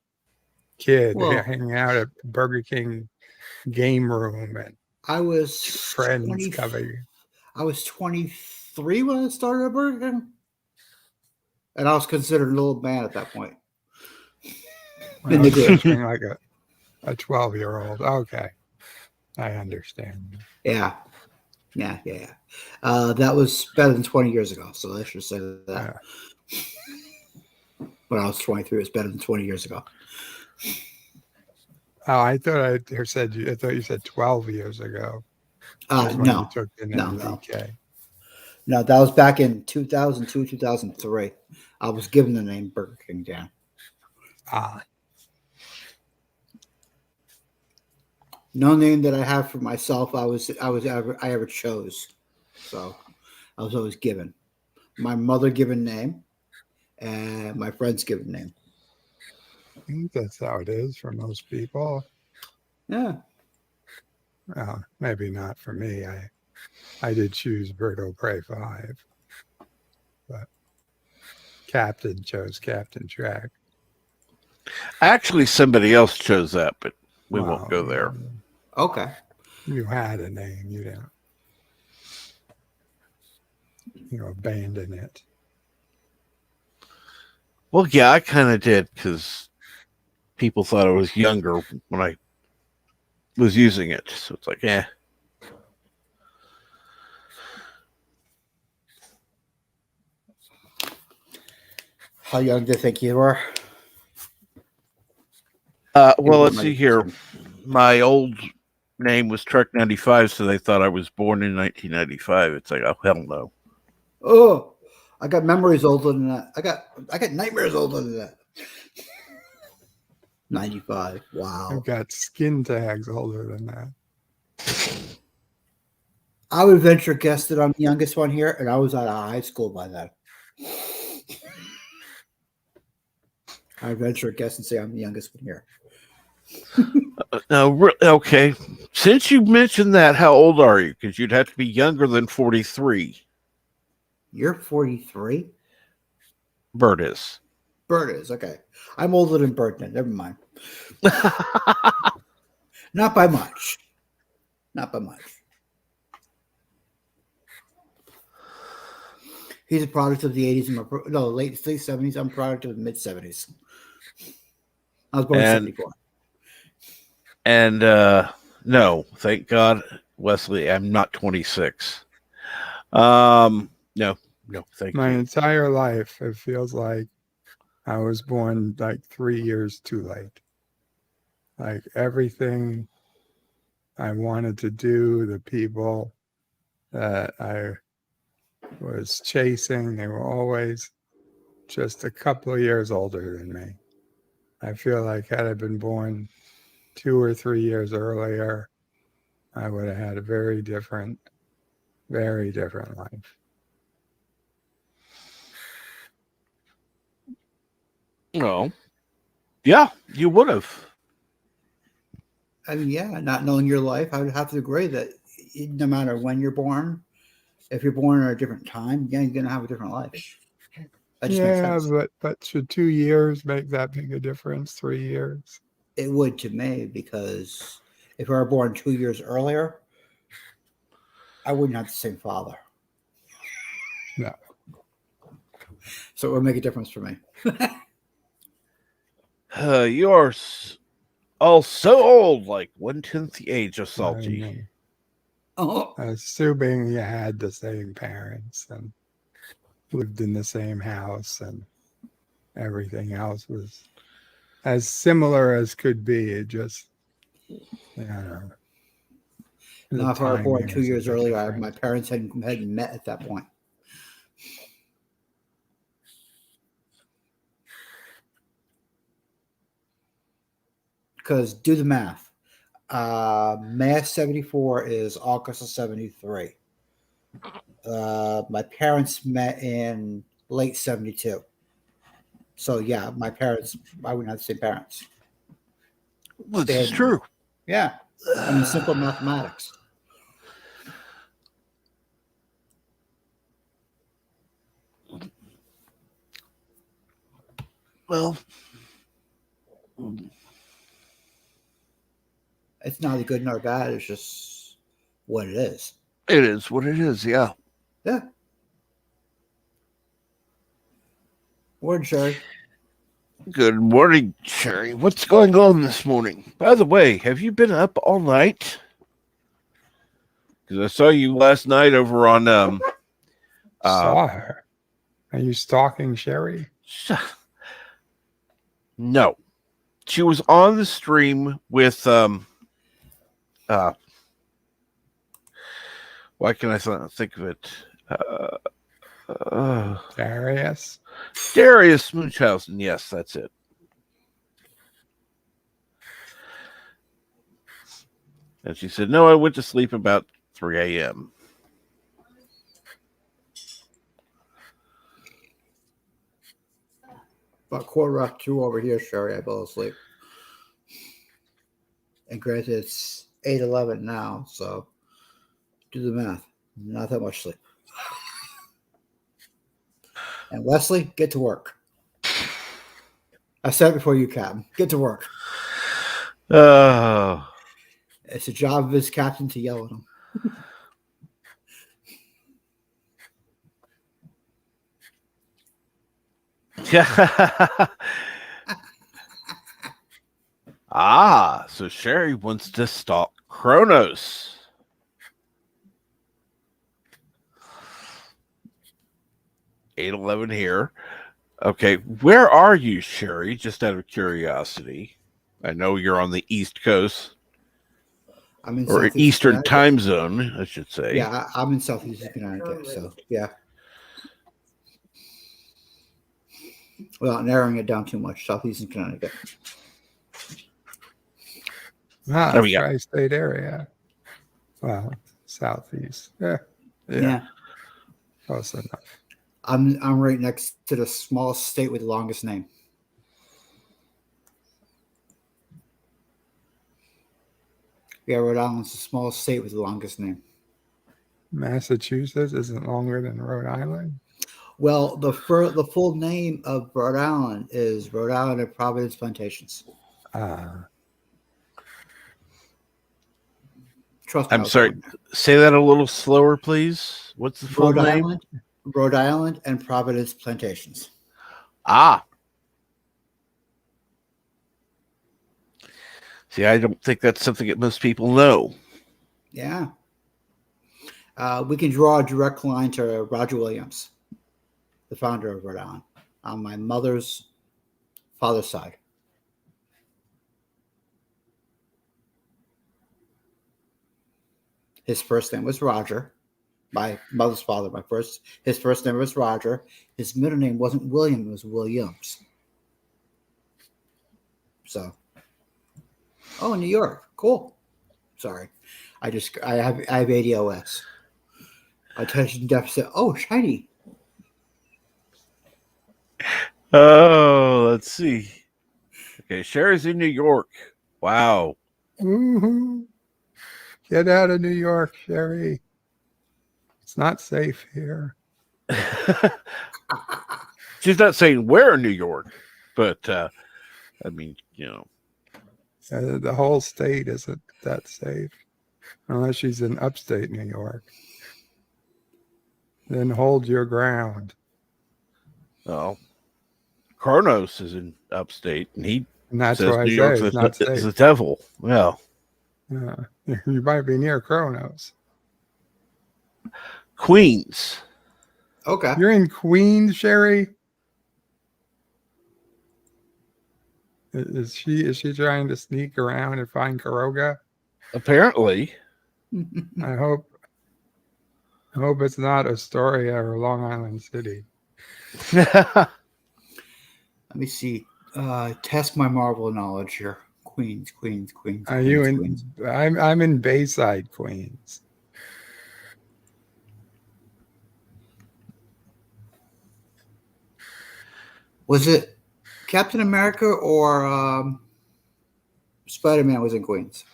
B: kid
C: Well-
B: hanging out at Burger King game room and
C: I was
B: friends
C: 20
B: coming.
C: I was 23 when I started at Burger King. And I was considered an old man at that point.
B: I
C: In the
B: was
C: group.
B: picturing like a 12-year-old. Okay. I understand.
C: Yeah. That was better than 20 years ago. So I should say that. when I was 23. It was better than 20 years ago.
B: Oh, I thought I thought you said 12 years ago. Was when you
C: No,
B: took the
C: no,
B: name
C: no.
B: BK.
C: No, that was back in 2002, 2003. I was given the name Burger King Dan.
B: Ah,
C: No name that I have for myself. I ever chose. So I was always given. My mother given name and my friend's given name.
B: I think that's how it is for most people.
C: Yeah.
B: Well, maybe not for me. I did choose Berto Prey 5, but Captain chose Captain Track.
A: Actually, somebody else chose that, but we
B: Well,
A: won't go there.
C: Okay.
B: You had a name, you didn't. You abandon it.
A: Well, yeah, I kind of did because people thought I was younger when I was using it. So it's like, eh.
C: How young do you think you were?
A: Well, let's see here. My old name was Trek 95, so they thought I was born in 1995. It's like, oh, hell no.
C: Oh, I got memories older than that. I got nightmares older than that. 95. Wow.
B: I've got skin tags older than that.
C: I would venture guess that I'm the youngest one here, and I was out of high school by then. I would venture guess and say I'm the youngest one here.
A: Okay. Since you mentioned that, how old are you? Because you'd have to be younger than 43.
C: You're 43?
A: Bert is.
C: Bert is, okay. I'm older than Bert then. Never mind. Not by much. Not by much. He's a product of the 80s and late 70s. I'm a product of the mid 70s. I was born in 74.
A: And no, thank God, Wesley, I'm not 26. No, thank
B: My
A: you.
B: entire life, it feels like I was born like 3 years too late. Like everything I wanted to do, the people that I was chasing, they were always just a couple of years older than me. I feel like had I been born 2 or 3 years earlier, I would have had a very different life.
A: No. Yeah, you would have.
C: I mean, yeah, not knowing your life, I would have to agree that no matter when you're born, if you're born at a different time, you're going to have a different life. That just makes
B: Yeah,
C: sense.
B: but should 2 years make that big a difference? 3 years?
C: It would to me, because if I were born 2 years earlier, I wouldn't have the same father.
B: No.
C: So it would make a difference for me.
A: You are all so old, like 1/10 the age of
B: I
A: Salty.
B: mean,
C: Oh,
B: assuming you had the same parents and lived in the same house and everything else was as similar as could be. It just, I don't know.
C: now if I were born
B: timing
C: 2
B: is a
C: years
B: bit
C: earlier,
B: different.
C: my parents hadn't met at that point. Because do the math. May 74 is August of 73. My parents met in late 72. So yeah, my parents, I wouldn't have the same parents.
A: This is true.
C: Yeah. I mean, simple mathematics.
A: Well,
C: It's neither good nor bad. It's just what it is.
A: it is what it is, yeah.
C: Yeah. Word, Sherry.
A: Good morning, Sherry. What's going on this morning? By the way, have you been up all night? Because I saw you last night over on
B: Saw her. Are you stalking Sherry?
A: No. She was on the stream with why can I think of it?
B: Darius.
A: Darius Munchausen. Yes, that's it. And she said, no, I went to sleep about 3 a.m.
C: About 2:15 over here, Sherry. I fell asleep. And granted, it's 8:11 now, so do the math. Not that much sleep. And Wesley, get to work. I said it before you, Captain. Get to work.
A: Oh.
C: It's the job of his captain to yell at him.
A: So Sherry wants to stalk Kronos. $8:11 here. Okay, where are you, Sherry? Just out of curiosity. I know you're on the East Coast.
C: I'm in
A: or
C: Southeast
A: Eastern
C: Connecticut.
A: time zone, I should say.
C: Yeah, I'm in Southeast Connecticut, so yeah. Without narrowing it down too much, Southeastern Connecticut.
B: Ah,
A: There we go.
B: tri-state area. Well, southeast. Yeah. Close enough.
C: I'm right next to the smallest state with the longest name. Yeah, Rhode Island's the smallest state with the longest name.
B: Massachusetts isn't longer than Rhode Island.
C: Well, the full name of Rhode Island is Rhode Island and Providence Plantations. Trust me.
A: I'm sorry. Say that a little slower, please. What's the full name?
C: Rhode Island and Providence Plantations.
A: See, I don't think that's something that most people know.
C: Yeah. We can draw a direct line to Roger Williams, the founder of Rhode Island, on my mother's father's side. His first name was Roger. My mother's father, his first name was Roger. His middle name wasn't William, it was Williams. So, New York, cool. Sorry, I have ADOS. Attention deficit. Oh, shiny.
A: Oh, let's see. Okay, Sherry's in New York. Wow.
B: Woo-hoo. Get out of New York, Sherry. It's not safe here.
A: She's not saying where in New York, but I mean,
B: the whole state isn't that safe unless she's in upstate New York. Then hold your ground.
A: Oh, Kronos is in upstate, and
B: that's
A: says
B: why
A: New
B: I
A: York's
B: say it's not safe.
A: the devil. Well,
B: you might be near Kronos.
A: Queens.
C: Okay.
B: You're in Queens, Sherry? Is she trying to sneak around and find Karoga?
A: Apparently.
B: I hope it's not Astoria or Long Island City.
C: Let me see. Test my Marvel knowledge here. Queens.
B: Are you in?
C: Queens.
B: I'm in Bayside, Queens.
C: Was it Captain America or Spider-Man was in Queens?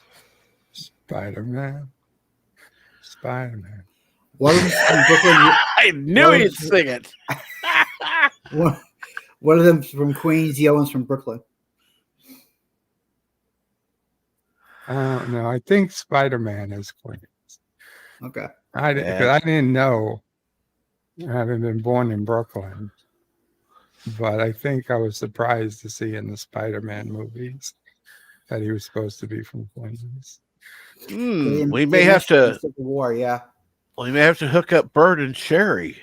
B: Spider-Man.
C: One of them from Brooklyn.
A: I knew he'd sing it.
C: One of them from Queens. The other one's from Brooklyn.
B: I don't know. I think Spider-Man is Queens.
C: Okay.
B: I didn't know. I haven't been born in Brooklyn. But I think I was surprised to see in the Spider-Man movies that he was supposed to be from Queens.
A: We may have to.
C: Civil War, yeah.
A: We may have to hook up Bert and Sherry.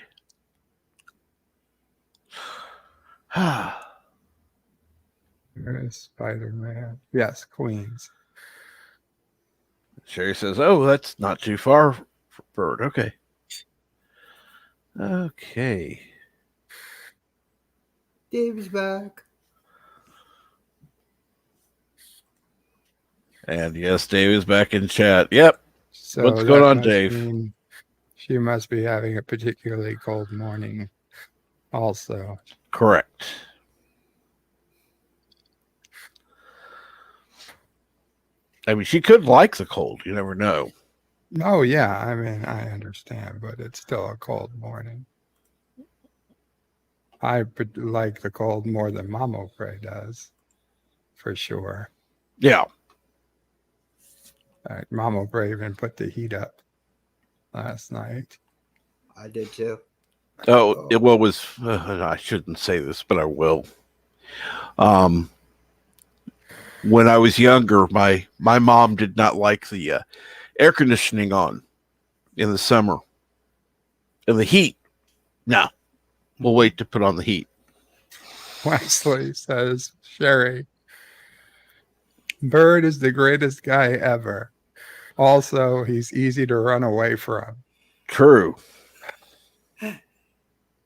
B: Spider-Man. Yes, Queens.
A: Sherry says, "Oh, that's not too far for Bird." Okay. Okay.
C: Dave's back.
A: And yes, Dave is back in chat. Yep.
B: So
A: What's going
B: that
A: on,
B: must
A: Dave?
B: mean she must be having a particularly cold morning also.
A: Correct. I mean, she could like the cold. You never know.
B: Oh, yeah. I mean, I understand, but it's still a cold morning. I like the cold more than Mama Prey does, for sure.
A: Yeah.
B: Mama Prey even put the heat up last night.
C: I did too.
A: Oh, it was. I shouldn't say this, but I will. When I was younger, my mom did not like the air conditioning on in the summer. And the heat. No, we'll wait to put on the heat.
B: Wesley says, Sherry, Bird is the greatest guy ever. Also, he's easy to run away from.
A: True.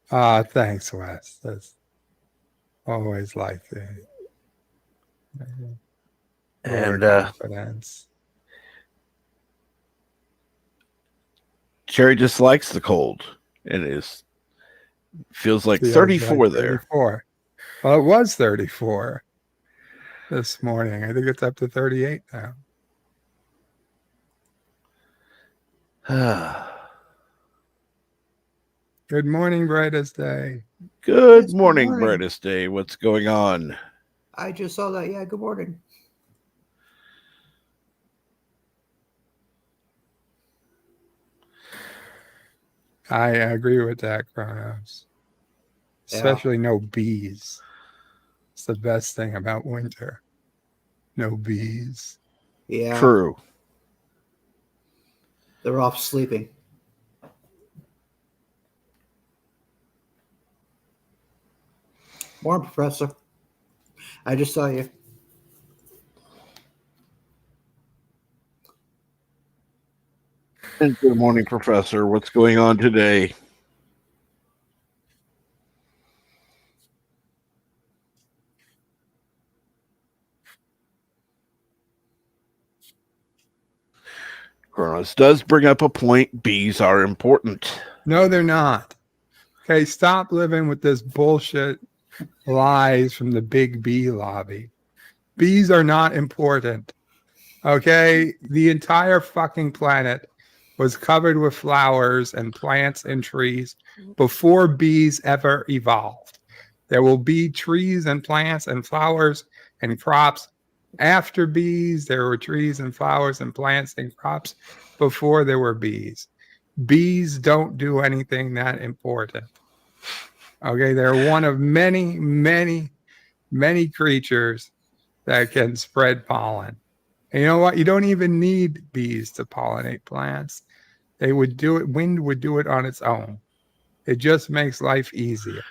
B: Thanks, Wes. That's always like the
A: And
B: confidence.
A: Cherry just likes the cold. And feels like 34 there.
B: 34. Well, it was 34 this morning. I think it's up to 38 now. Good morning, brightest day.
A: Good morning, brightest day. What's going on?
C: I just saw that. Yeah, good morning.
B: I agree with that, Kronos. Especially no bees. It's the best thing about winter. No bees.
C: Yeah.
A: True.
C: They're off sleeping. Morning, Professor. I just saw you.
A: And good morning, Professor. What's going on today? Kronos does bring up a point. Bees are important.
B: No, they're not. Okay, stop living with this bullshit lies from the big bee lobby. Bees are not important. Okay, the entire fucking planet was covered with flowers and plants and trees before bees ever evolved. There will be trees and plants and flowers and crops after bees. There were trees and flowers and plants and crops before there were bees. Bees don't do anything that important. Okay, they're one of many, many, many creatures that can spread pollen. And you know what? You don't even need bees to pollinate plants. They would do it. Wind would do it on its own. It just makes life easier.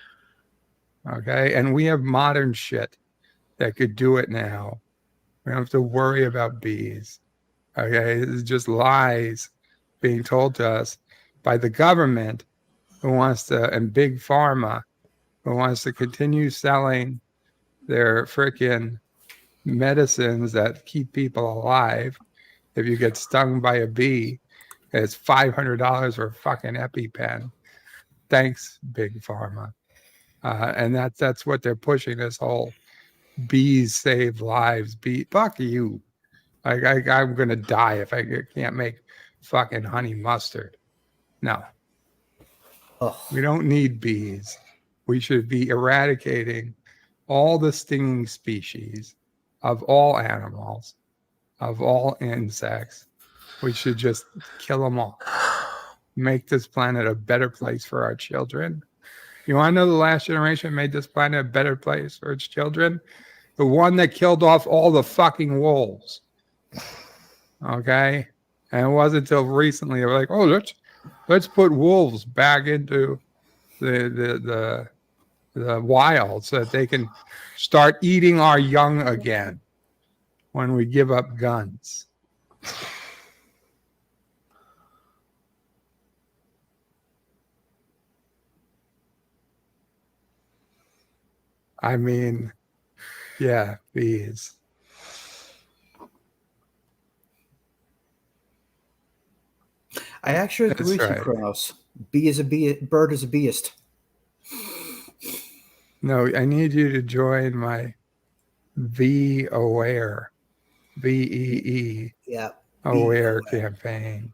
B: Okay. And we have modern shit that could do it now. We don't have to worry about bees. Okay. It's just lies being told to us by the government who wants to, and big pharma who wants to continue selling their freaking medicines that keep people alive. If you get stung by a bee, it's $500 for a fucking EpiPen. Thanks, big pharma. And that's what they're pushing. This whole bees save lives. Fuck you. I'm gonna die if I can't make fucking honey mustard. No, we don't need bees. We should be eradicating all the stinging species of all animals, of all insects. We should just kill them all. Make this planet a better place for our children. You want to know the last generation made this planet a better place for its children? The one that killed off all the fucking wolves. Okay? And it wasn't until recently they were like, oh, let's put wolves back into the the wild so that they can start eating our young again when we give up guns. I mean, yeah, bees.
C: I actually agree
B: That's
C: with you,
B: right.
C: Kronos. Bee is a bee. Bird is a beast.
B: No, I need you to join my Be Aware, VEE
C: Yeah.
B: Aware campaign.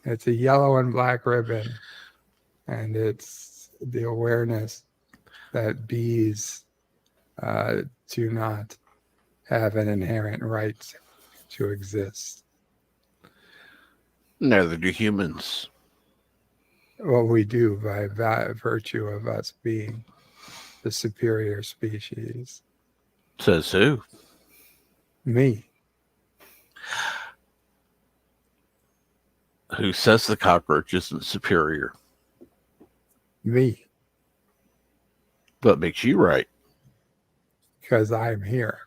B: It's a yellow and black ribbon, and it's the awareness that bees do not have an inherent right to exist.
A: Neither do humans.
B: Well, we do by virtue of us being the superior species.
A: Says who?
B: Me.
A: Who says the cockroach isn't superior?
B: Me.
A: What makes you right?
B: Because I'm here.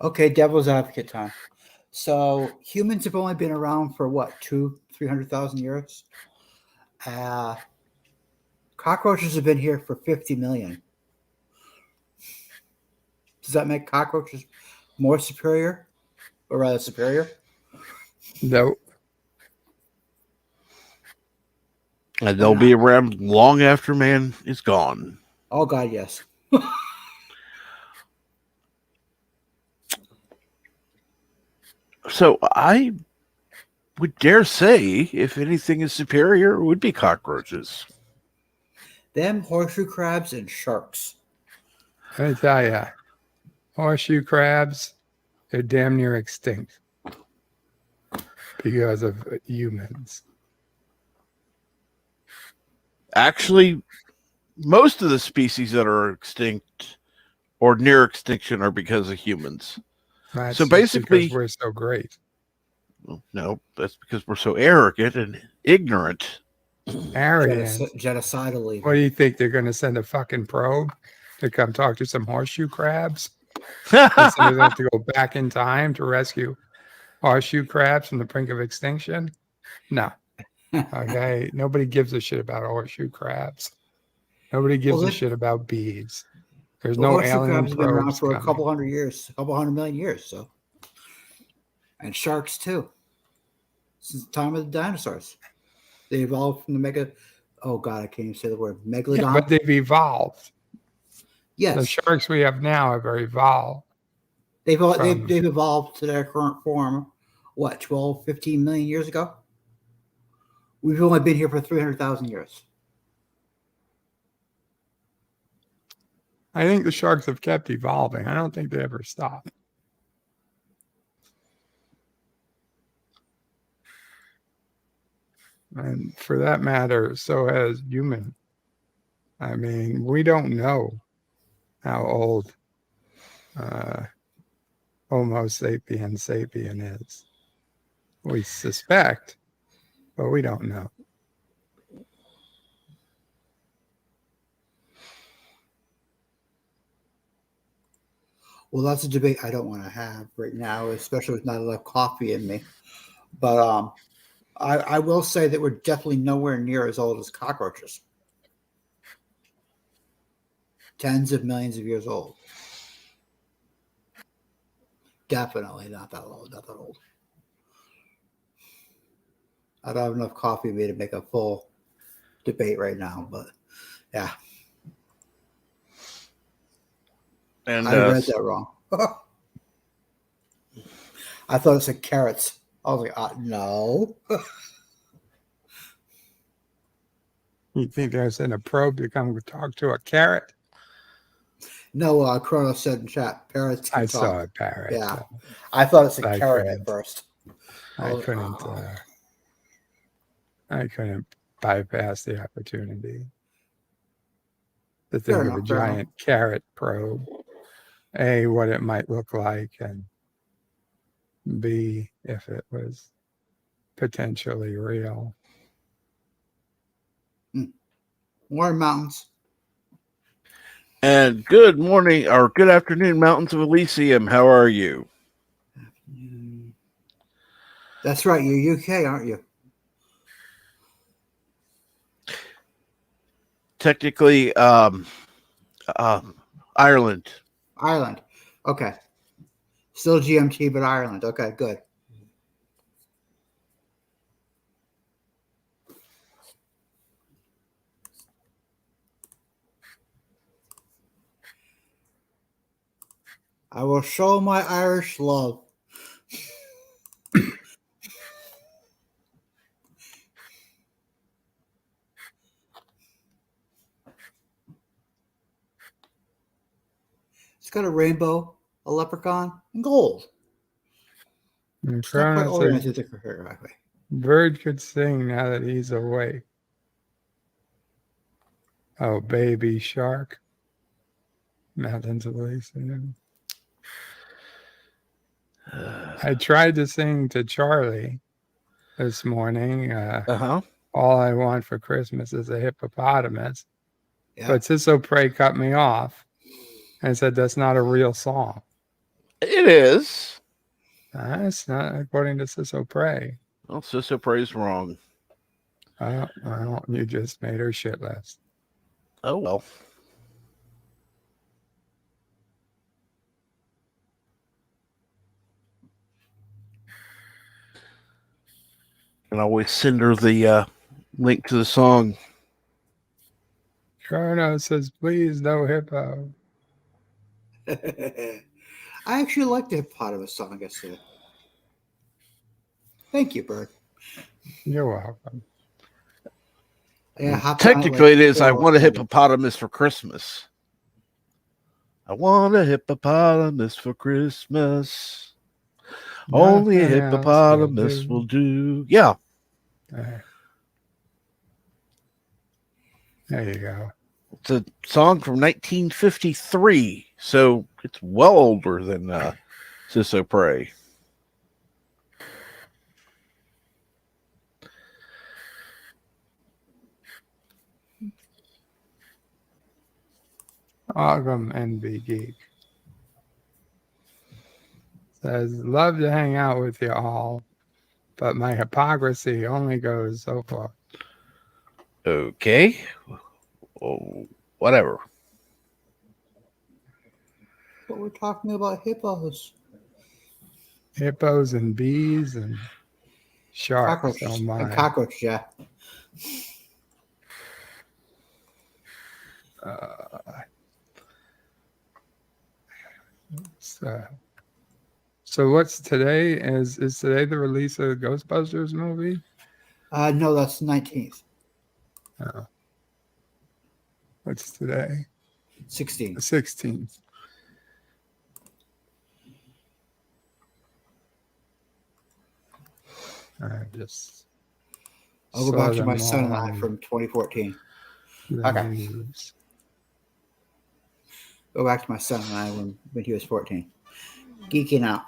C: Okay, devil's advocate time. So humans have only been around for what, 300,000 years? Cockroaches have been here for 50 million. Does that make cockroaches more superior, or rather superior?
B: No.
A: And they'll be around long after man is gone.
C: Oh God, yes.
A: So I would dare say, if anything is superior, it would be cockroaches.
C: Them, horseshoe crabs, and sharks.
B: Let me tell you, horseshoe crabs, they're damn near extinct because of humans.
A: Actually, most of the species that are extinct or near extinction are because of humans.
B: That's
A: So
B: just
A: basically,
B: because we're so great.
A: no, that's because we're so arrogant and ignorant.
B: Arrogant.
C: Genocidal.
B: What do you think? They're going to send a fucking probe to come talk to some horseshoe crabs? Instead of them to go back in time to rescue horseshoe crabs from the brink of extinction? No. Okay. Nobody gives a shit about horseshoe crabs. Nobody gives a shit about bees. There's no
C: horseshoe
B: alien
C: crabs have been around
B: probes
C: for a
B: coming.
C: couple hundred years, a couple 100 million years. So, and sharks too. Since the time of the dinosaurs, they evolved from the mega. Oh God, I can't even say the word megalodon.
B: Yeah, but they've evolved.
C: Yes,
B: The sharks we have now have evolved.
C: They've evolved to their current form, what, 12, 15 million years ago? We've only been here for 300,000 years.
B: I think the sharks have kept evolving. I don't think they ever stop. And for that matter, so has human. I mean, we don't know how old Homo sapiens sapien is. We suspect, but we don't know.
C: Well, that's a debate I don't want to have right now, especially with not enough coffee in me. But I will say that we're definitely nowhere near as old as cockroaches. Tens of millions of years old. Definitely not that old. Not that old. I don't have enough coffee in me to make a full debate right now, but yeah.
A: And
C: I read that wrong. I thought it said carrots. I was like, no.
B: You think they're sending a probe to come talk to a carrot?
C: No, Kronos said in chat, parrots.
B: I saw a parrot.
C: Yeah.
B: So
C: I thought it said carrot at first.
B: I couldn't bypass the opportunity to think of a giant carrot probe. A, what it might look like, and B, if it was potentially real.
C: Warren Mountains.
A: And good morning or good afternoon, Mountains of Elysium. How are you?
C: That's right. You're UK, aren't you?
A: Technically, Ireland.
C: Ireland. Okay. Still GMT, but Ireland. Okay, good. I will show my Irish love. It's got a rainbow, a leprechaun, and gold.
B: And
C: It's not quite
B: Cronus
C: organized
B: said,
C: the right way.
B: Bird could sing now that he's awake. Oh, baby shark. Mountains of Elysium. I tried to sing to Charlie this morning.
A: Uh-huh.
B: All I want for Christmas is a hippopotamus.
C: Yeah.
B: But Sisso Prey cut me off and said that's not a real song.
A: It is.
B: It's not according to Sisso Prey.
A: Well, Sister Praise wrong.
B: Well, you just made her shit list.
A: Oh, well. And always send her the link to the song.
B: Chrono says, please, no hippo.
C: I actually like the hippopotamus song. I said. Thank you, Bird.
B: You're welcome.
C: Yeah,
A: Technically, it is. I want a hippopotamus for Christmas. I want a hippopotamus for Christmas. Only a
B: Nothing else
A: hippopotamus will do. Yeah.
B: There you go.
A: It's a song from 1953, so it's well older than Sisso Prey.
B: Ogum NB Geek says, love to hang out with you all, but my hypocrisy only goes so far.
A: Okay. Oh, whatever.
C: But we're talking about hippos.
B: Hippos and bees and sharks.
C: Cockroaches.
B: Oh my.
C: And cockroaches, yeah.
B: So what's today? Is today the release of the Ghostbusters movie?
C: No, that's 19th.
B: Oh. What's today?
C: 16th.
B: The 16th. I just
C: I'll go back to my son and I from 2014. Okay.
B: News.
C: Go back to my son and I when he was 14. Geeking out.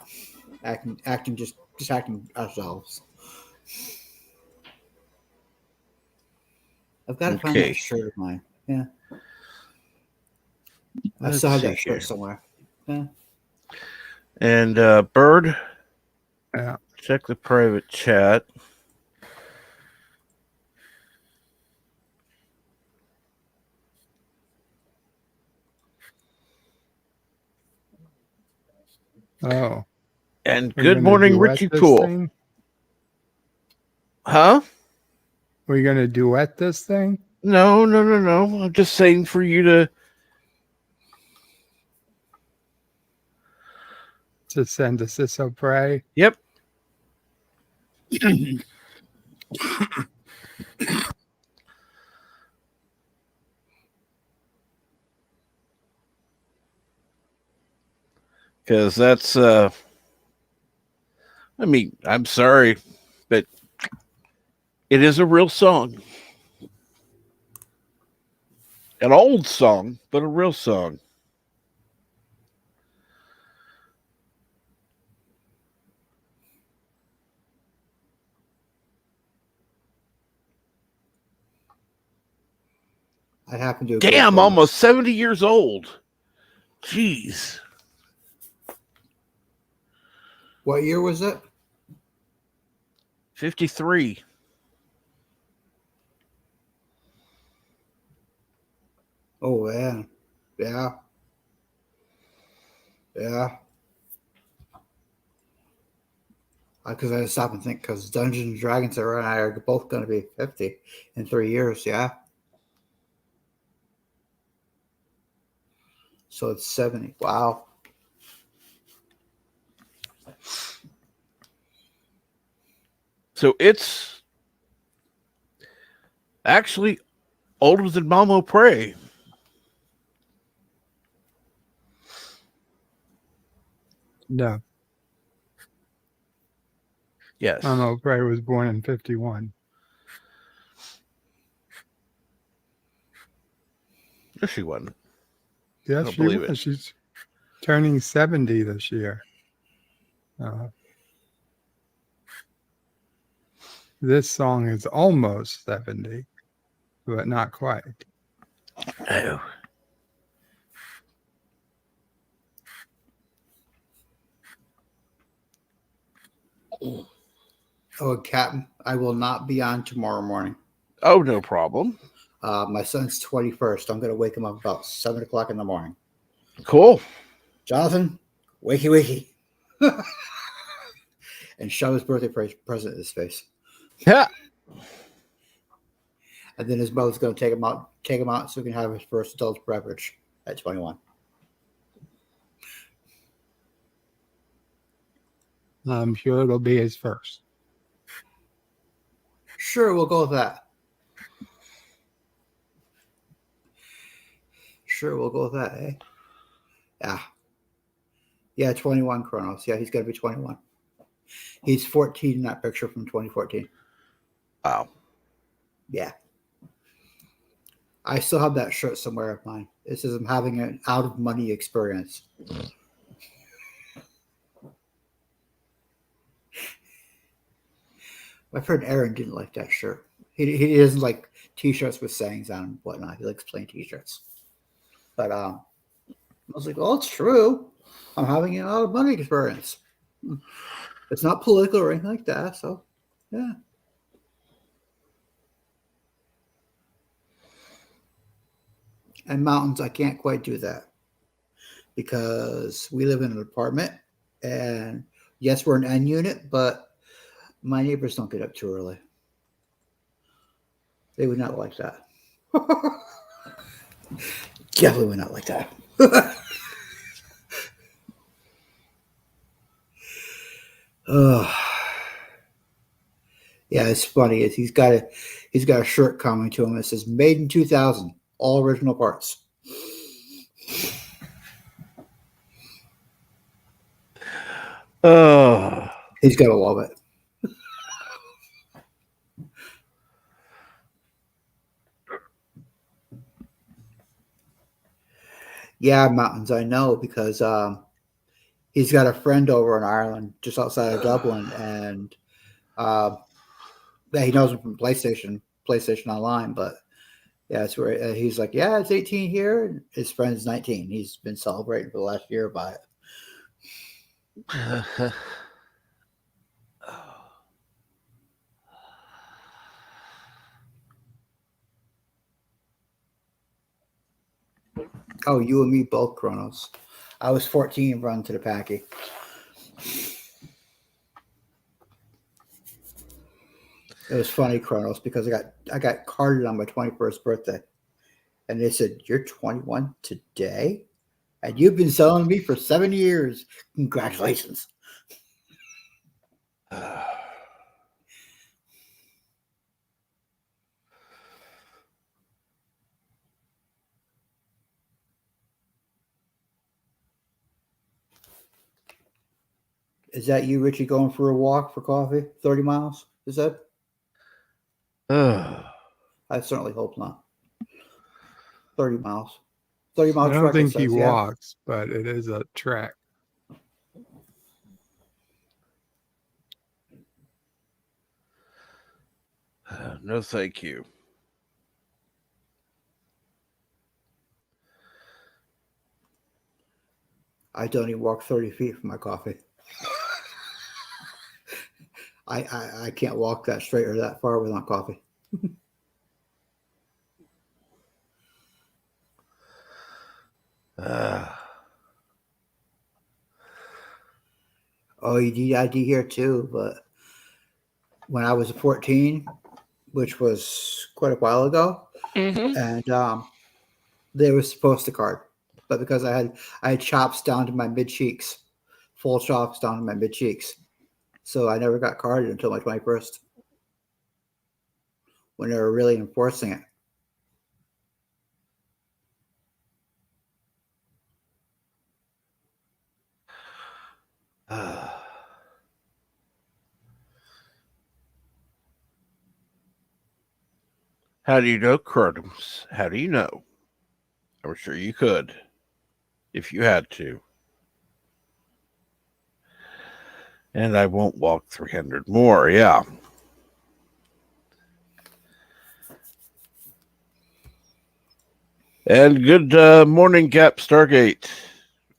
C: Acting just acting ourselves. I've got to find that shirt of mine. Yeah. I still have that shirt somewhere. Yeah.
A: And Bird,
B: Yeah.
A: check the private chat.
B: Oh.
A: And good morning, Richie Pool.
B: Thing?
A: Huh?
B: Are you going to duet this thing?
A: No. I'm just saying for you
B: to send to Sisso Prey.
A: Yep. Because that's I mean, I'm sorry, but it is a real song. An old song, but a real song.
C: I happen to.
A: Damn, almost 70 years old. Jeez.
C: What year was it?
A: 53.
C: Oh man, yeah, yeah. Because I stop and think, because Dungeons and Dragons and I are both going to be 50 in 3 years. Yeah. So it's 70. Wow.
A: So it's actually older than Mamo Prey.
B: No,
A: Yes.
B: Mama Prey was born in 51.
A: No, she wasn't.
B: Yes,
A: don't
B: she
A: believe
B: was.
A: it.
B: She's turning 70 this year. This song is almost 70, but not quite.
A: Oh.
C: Oh, Captain, I will not be on tomorrow morning.
A: Oh, no problem.
C: My son's 21st. I'm going to wake him up about 7 o'clock in the morning.
A: Cool.
C: Jonathan, wakey, wakey. And shove his birthday present in his face.
A: Yeah.
C: And then his mother's going to take him out so he can have his first adult beverage at 21.
B: I'm sure it'll be his first.
C: Sure, we'll go with that. Sure, we'll go with that, eh? Yeah. Yeah, 21 Kronos. Yeah, he's going to be 21. He's 14 in that picture from 2014.
A: Wow.
C: Yeah. I still have that shirt somewhere of mine. It says I'm having an out of money experience. My friend Aaron didn't like that shirt. He doesn't like t-shirts with sayings on and whatnot. He likes plain t-shirts. But I was like, well, it's true. I'm having an out of money experience. It's not political or anything like that. So, yeah. And mountains, I can't quite do that because we live in an apartment. And yes, we're an N unit, but my neighbors don't get up too early. They would not like that. Definitely would not like that. Yeah, it's funny. He's got a shirt coming to him that says "Made in 2000, all original parts." He's gotta love it. Yeah, mountains. I know because he's got a friend over in Ireland, just outside of Dublin, and he knows him from PlayStation Online. But yeah, it's where he's like, yeah, it's 18 here. And his friend's 19. He's been celebrating for the last year by it. Oh, you and me both, Kronos. I was 14 run to the packy. It was funny, Kronos, because I got carded on my 21st birthday. And they said, "You're 21 today? And you've been selling me for 7 years. Congratulations." Is that you, Richie, going for a walk for coffee? 30 miles? Is that? I certainly hope not. 30 miles. 30 mile
B: I don't
C: trek,
B: think
C: it says,
B: he
C: yeah.
B: walks, but it is a trek.
A: No, thank you.
C: I don't even walk 30 feet for my coffee. I can't walk that straight or that far without coffee. Oh, you need ID here too, but when I was 14, which was quite a while ago, and they were supposed to card, but because I had chops down to my mid cheeks, full chops down to my mid cheeks, so I never got carded until my 21st, when they were really enforcing it.
A: How do you know, Kurtice? How do you know? I'm sure you could, if you had to. And I won't walk 300 more, yeah. And good morning, Gap Stargate.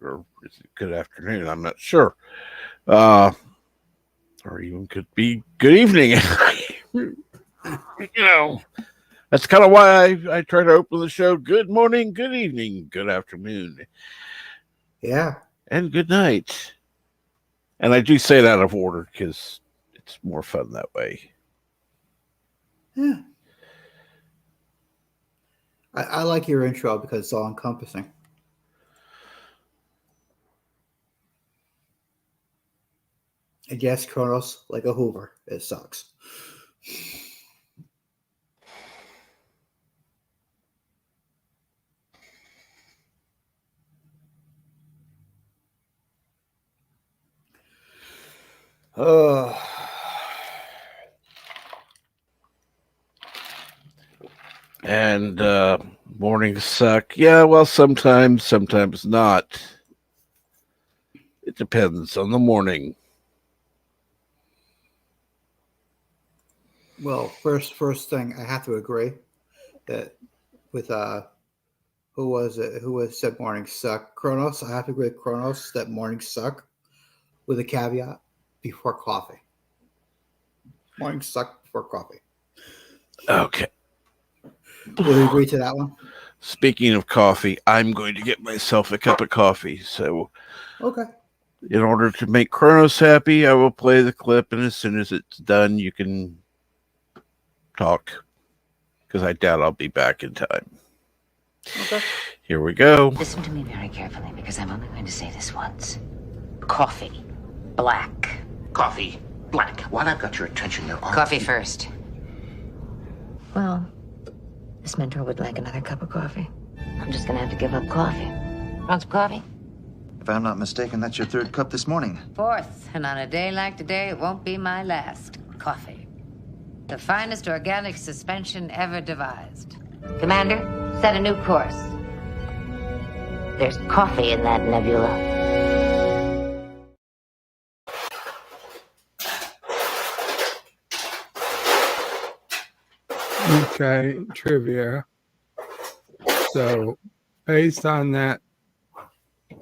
A: Or is it good afternoon? I'm not sure. Or even could be good evening. That's kind of why I try to open the show. Good morning, good evening, good afternoon.
C: Yeah.
A: And good night. And I do say it out of order because it's more fun that way.
C: Yeah. I like your intro because it's all encompassing. And yes, Kronos, like a Hoover, it sucks.
A: And mornings suck. Yeah, well, sometimes not. It depends on the morning.
C: Well, first thing, I have to agree that with who was it? Who was said mornings suck? Kronos. I have to agree with Kronos that mornings suck, with a caveat: before coffee. Mornings suck before coffee.
A: Okay.
C: Will we agree to that one?
A: Speaking of coffee, I'm going to get myself a cup of coffee. So,
C: Okay.
A: in order to make Kronos happy, I will play the clip, and as soon as it's done, you can talk. Because I doubt I'll be back in time.
C: Okay.
A: Here we go.
D: Listen to me very carefully because I'm only going to say this once. Coffee. Black.
E: Coffee. Black. While I've got your attention, there are...
D: Coffee first. Well, this mentor would like another cup of coffee. I'm just gonna have to give up coffee. Want some coffee?
F: If I'm not mistaken, that's your third cup this morning.
D: Fourth, and on a day like today, it won't be my last. Coffee. The finest organic suspension ever devised. Commander, set a new course. There's coffee in that nebula.
B: Okay, trivia. So, based on that,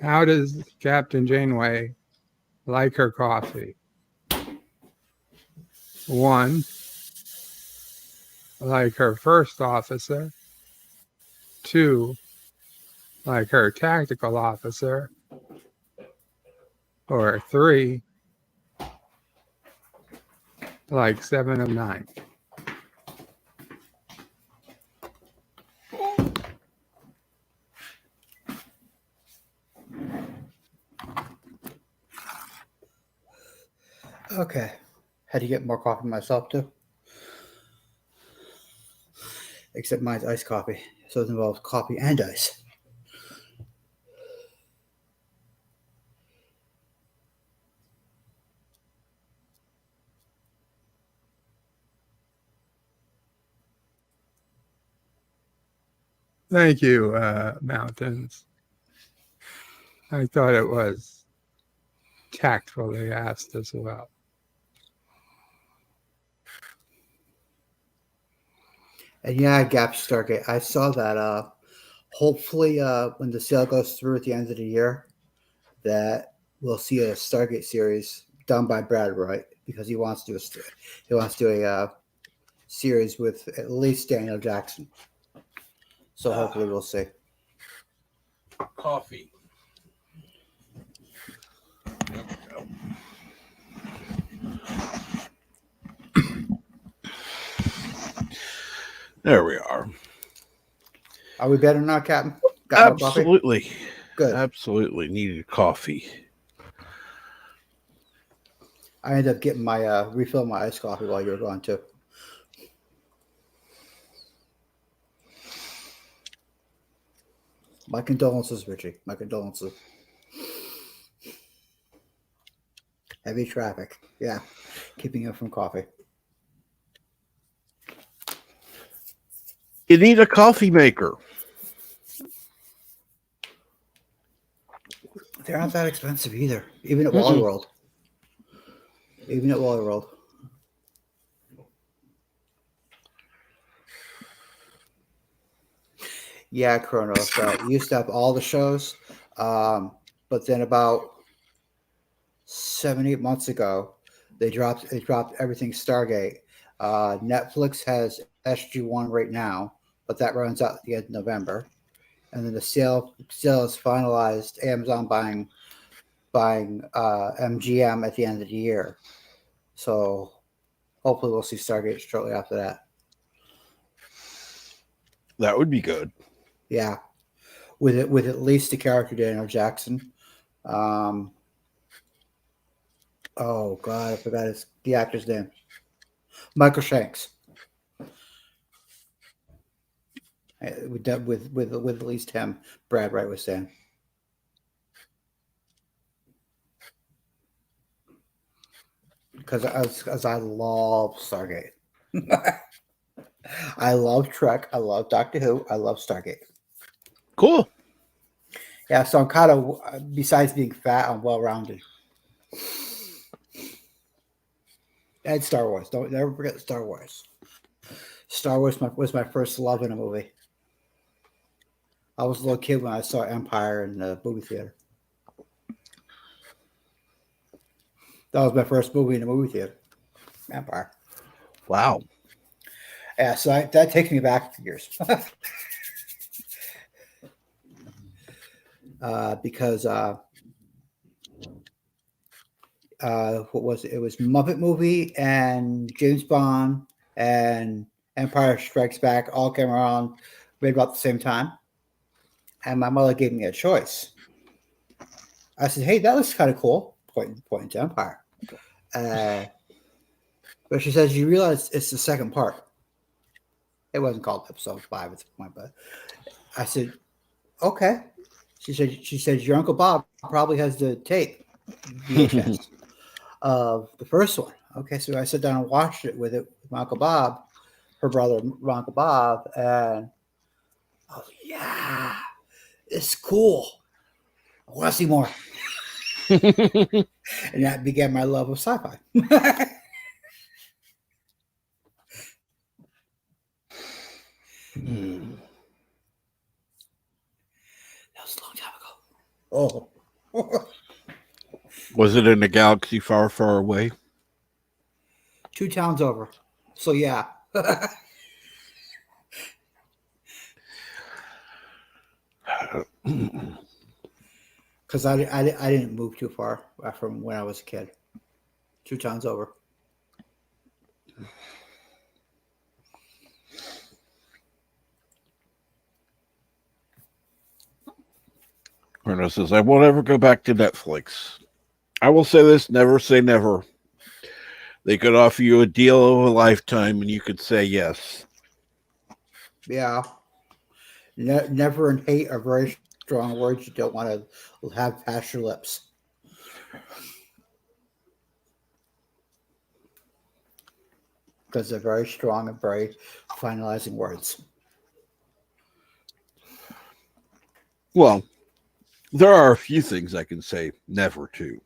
B: how does Captain Janeway like her coffee? 1, like her first officer. 2, like her tactical officer. Or 3, like 7 of 9.
C: Okay. Had to get more coffee myself too. Except mine's iced coffee, so it involves coffee and ice.
B: Thank you, Mountains. I thought it was tactfully asked as well.
C: And yeah, Gap Stargate. I saw that. Hopefully, when the sale goes through at the end of the year, that we'll see a Stargate series done by Brad Wright because he wants to do a series with at least Daniel Jackson. So hopefully we'll see.
A: Coffee. There we are.
C: Are we better now, Captain? Got more coffee?
A: Absolutely.
C: Good.
A: Absolutely needed coffee.
C: I ended up getting my refilling my iced coffee while you were gone too. My condolences, Richie. My condolences. Heavy traffic. Yeah. Keeping him from coffee.
A: You need a coffee maker.
C: They're not that expensive either. Even at Wally World. Even at Wally World. Yeah, Kronos. Used to have all the shows. But then about 7-8 months ago, they dropped everything Stargate. Netflix has SG1 right now, but that runs out at the end of November. And then the sale is finalized. Amazon buying MGM at the end of the year. So hopefully we'll see Stargate shortly after that.
A: That would be good.
C: Yeah, with at least the character Daniel Jackson. Oh God, I forgot the actor's name. Michael Shanks. With at least him, Brad Wright was saying. Because I love Stargate. I love Trek. I love Doctor Who. I love Stargate.
A: Cool.
C: Yeah, so I'm kind of, besides being fat, I'm well-rounded. And Star Wars. Don't never forget Star Wars. Star Wars was my first love in a movie. I was a little kid when I saw Empire in the movie theater. That was my first movie in the movie theater. Empire.
A: Wow.
C: Yeah, so that takes me back a few years. Because what was it? It was Muppet Movie and James Bond and Empire Strikes Back all came around right about the same time. And my mother gave me a choice. I said, "Hey, that looks kind of cool." Pointing to Empire. But she says, "You realize it's the second part." It wasn't called episode 5 at the point, but I said, "Okay." She said, "Your Uncle Bob probably has the tape VHS of the first one." Okay, so I sat down and watched it with my Uncle Bob, her brother, my Uncle Bob, and I was like, "Yeah, it's cool. I want to see more." And that began my love of sci-fi. That was a long time ago. Oh.
A: Was it in a galaxy far, far away?
C: 2 towns over. So yeah. Because I didn't move too far from when I was a kid. 2 towns over.
A: Bruno says, I won't ever go back to Netflix. I will say this, never say never. They could offer you a deal of a lifetime and you could say yes.
C: Yeah. Never and hate are very strong words you don't want to have past your lips. Because they're very strong and very finalizing words.
A: Well, there are a few things I can say never to.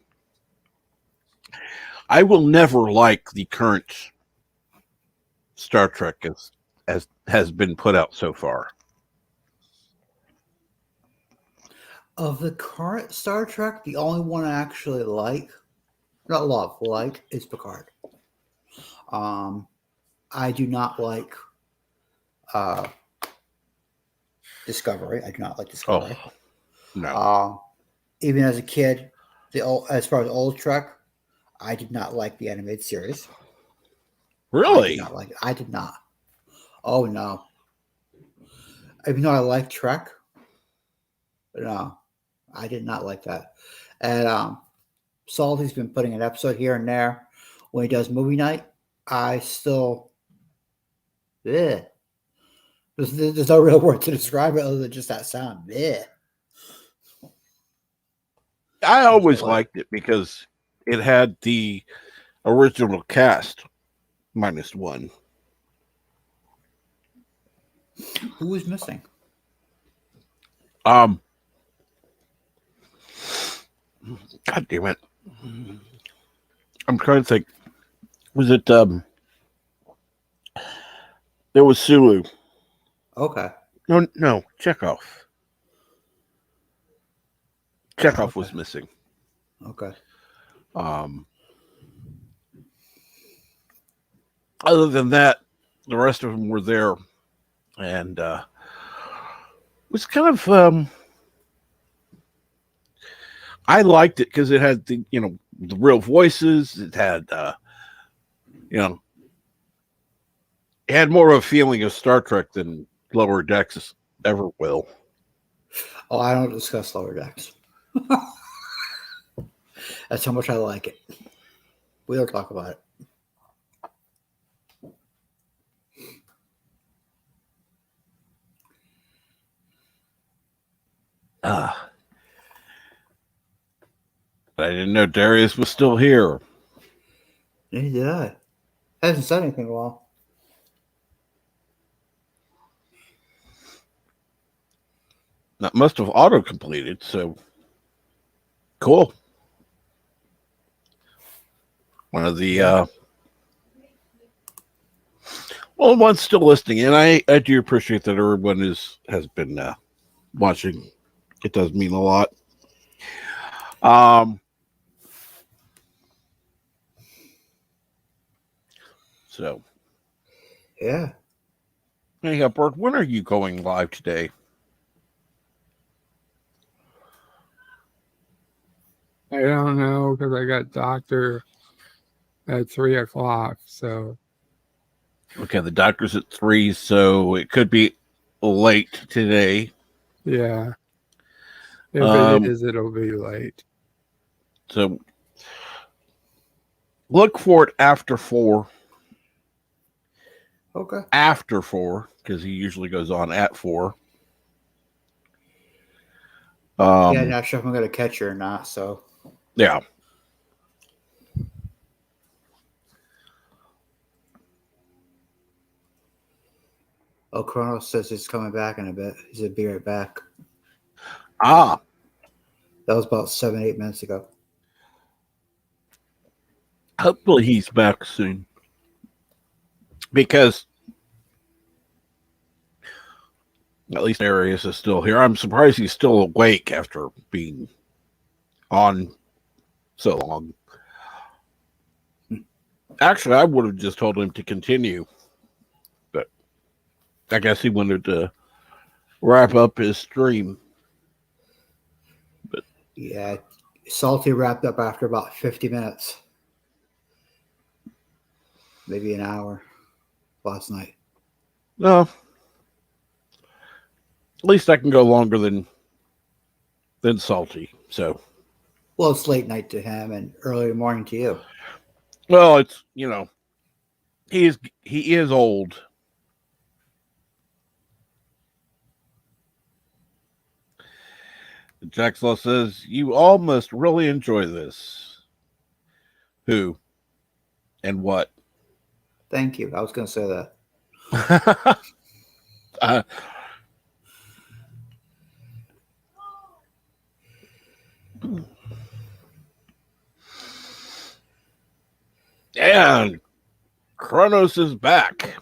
A: I will never like the current Star Trek as has been put out so far.
C: Of the current Star Trek, the only one I actually like, not love, like, is Picard. I do not like Discovery. I do not like Discovery.
A: Oh, no.
C: Even as a kid, as far as old Trek, I did not like the animated series. I
A: Really?
C: did not like it. I did not. Oh no. Even though I like Trek, no, I did not like that. And Salty's been putting an episode here and there when he does movie night. I still, yeah. There's no real word to describe it other than just that sound. Yeah.
A: I always liked it because it had the original cast minus one.
C: Who was missing?
A: God damn it. I'm trying to think. Was it there was Sulu.
C: Okay.
A: No, Chekhov. Chekhov
C: Okay.
A: was missing.
C: Okay.
A: Other than that, the rest of them were there, and it was kind of I liked it because it had the the real voices. It had it had more of a feeling of Star Trek than Lower Decks ever will.
C: Oh, I don't discuss Lower Decks. That's how much I like it. We don't talk about it.
A: But I didn't know Darius was still here.
C: Neither did I. Hasn't said anything in a while.
A: That must have auto-completed, so cool. One of the well, one's still listening, and I do appreciate that everyone has been watching. It does mean a lot. So
C: Yeah.
A: hey, Bert, when are you going live today?
B: I don't know because I got doctor at 3:00. So
A: Okay, the doctor's at 3, so it could be late today.
B: yeah, if it is, it'll be late.
A: So look for it after 4.
C: Okay.
A: After 4, because he usually goes on at 4.
C: Yeah, not sure if I'm going to catch her or not, so.
A: Yeah.
C: Oh, Kronos says he's coming back in a bit. He said be right back.
A: Ah.
C: That was about 7-8 minutes ago.
A: Hopefully he's back soon. Because at least Arius is still here. I'm surprised he's still awake after being on so long. Actually, I would have just told him to continue. But I guess he wanted to wrap up his stream. But
C: yeah, Salty wrapped up after about 50 minutes. Maybe an hour last night.
A: No. At least I can go longer than Salty. So,
C: well, it's late night to him and early morning to you.
A: Well, it's he is old. Jackslaw says you all must really enjoy this. Who and what?
C: Thank you. I was going to say that.
A: And Kronos is back.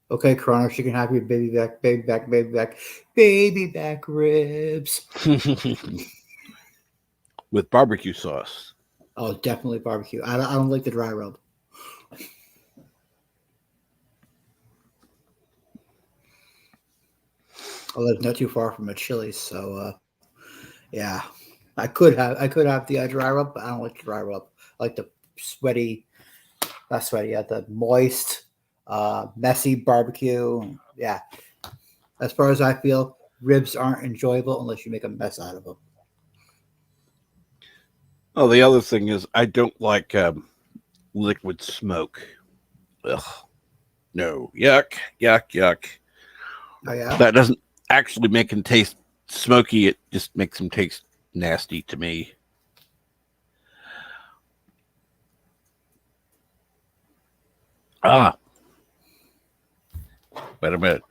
C: Okay, Kronos, you can have your baby back, baby back, baby back, baby back ribs.
A: With barbecue sauce.
C: Oh, definitely barbecue. I don't like the dry rub. I live not too far from a Chili's, so yeah, I could have the dry rub, but I don't like the dry rub. I like the sweaty, not sweaty, the moist, messy barbecue. Yeah, as far as I feel, ribs aren't enjoyable unless you make a mess out of them.
A: Oh, the other thing is I don't like liquid smoke. Ugh. No. Yuck. Yuck. Yuck.
C: Oh yeah.
A: That doesn't actually make them taste smoky. It just makes them taste nasty to me. Ah. Wait a minute.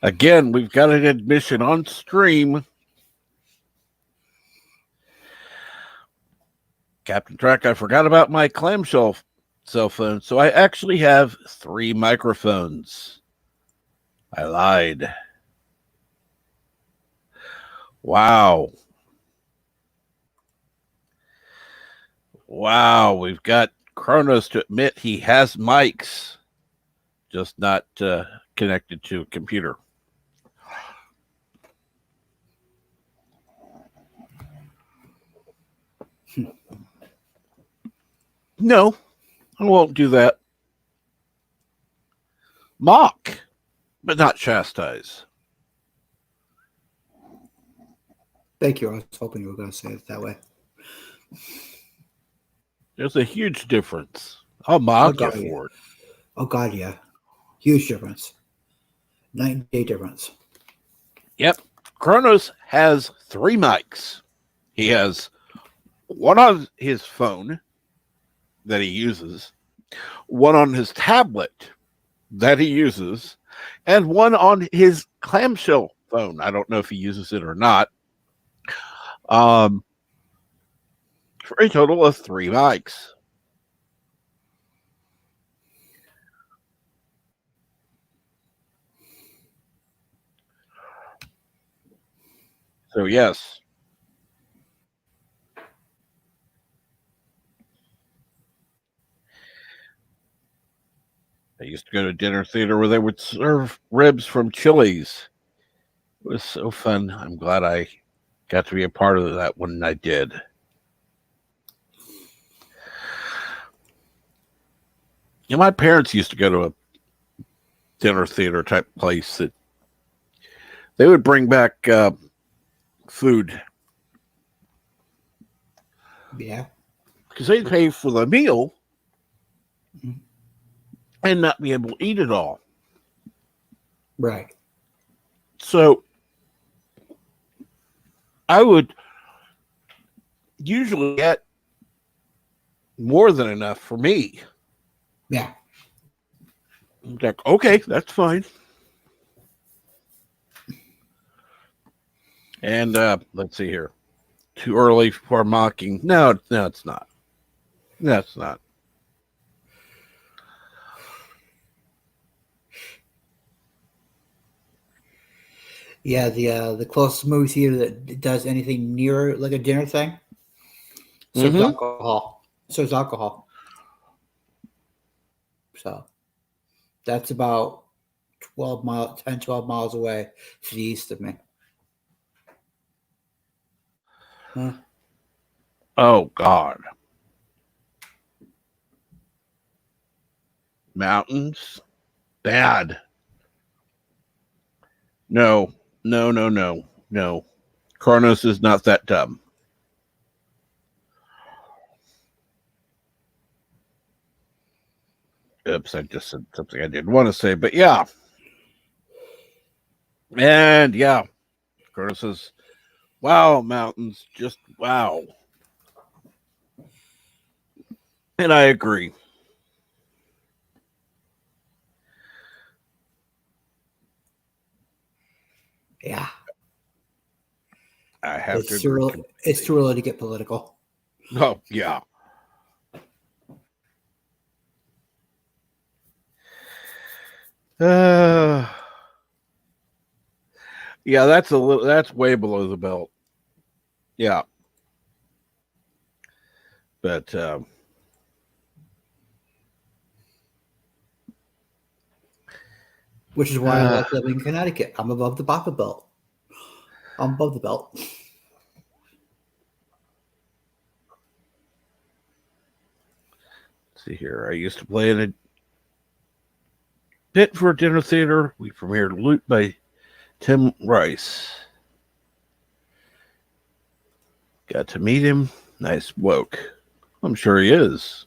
A: Again, we've got an admission on stream. Captain Track, I forgot about my clamshell cell phone, so I actually have 3 microphones. I lied. Wow. Wow, we've got Kronos to admit he has mics, just not connected to a computer. No, I won't do that. Mock, but not chastise.
C: Thank you. I was hoping you were going to say it that way.
A: There's a huge difference. I'll mock you for it.
C: Oh God, yeah, huge difference. 9 day difference.
A: Yep. Kronos has 3 mics. He has one on his phone that he uses, one on his tablet that he uses, and one on his clamshell phone. I don't know if he uses it or not. For a total of 3 mics. So yes. I used to go to dinner theater where they would serve ribs from Chili's. It was so fun. I'm glad I got to be a part of that when I did. You know, my parents used to go to a dinner theater type place that they would bring back food.
C: Yeah.
A: Because they'd pay for the meal and not be able to eat it all.
C: Right.
A: So I would usually get more than enough for me.
C: Yeah.
A: I'm like, okay, that's fine. And let's see here. Too early for mocking. No, it's not. That's not.
C: Yeah, the closest movie theater that does anything near like a dinner thing serves alcohol. Serves alcohol. So that's about 12 miles away to the east of me. Huh.
A: Oh, God. Mountains? Bad. No. Kronos is not that dumb. Oops, I just said something I didn't want to say, but yeah. And yeah, Kronos says, wow, mountains, just wow. And I agree.
C: Yeah.
A: I have
C: It's
A: to agree.
C: It's too early to get political.
A: Oh, yeah. Yeah, that's a little. That's way below the belt. Yeah, but
C: Which is why I like living in Connecticut. I'm above the Baca belt. I'm above the belt.
A: let's see here. I used to play in a pit for a dinner theater. We premiered Loot by Tim Rice. Got to meet him. Nice bloke. I'm sure he is.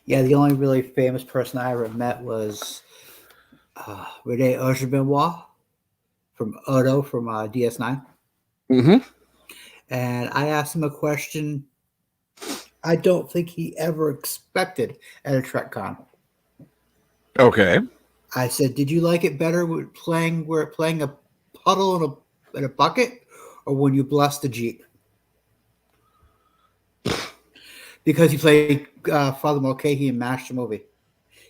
C: Yeah, the only really famous person I ever met was Rene Augerbenois from Odo from DS9.
A: Mm-hmm.
C: And I asked him a question I don't think he ever expected at a TrekCon.
A: Okay.
C: I said, "Did you like it better with playing a puddle in a bucket, or when you blessed the Jeep?" Because he played Father Mulcahy in MASH the movie.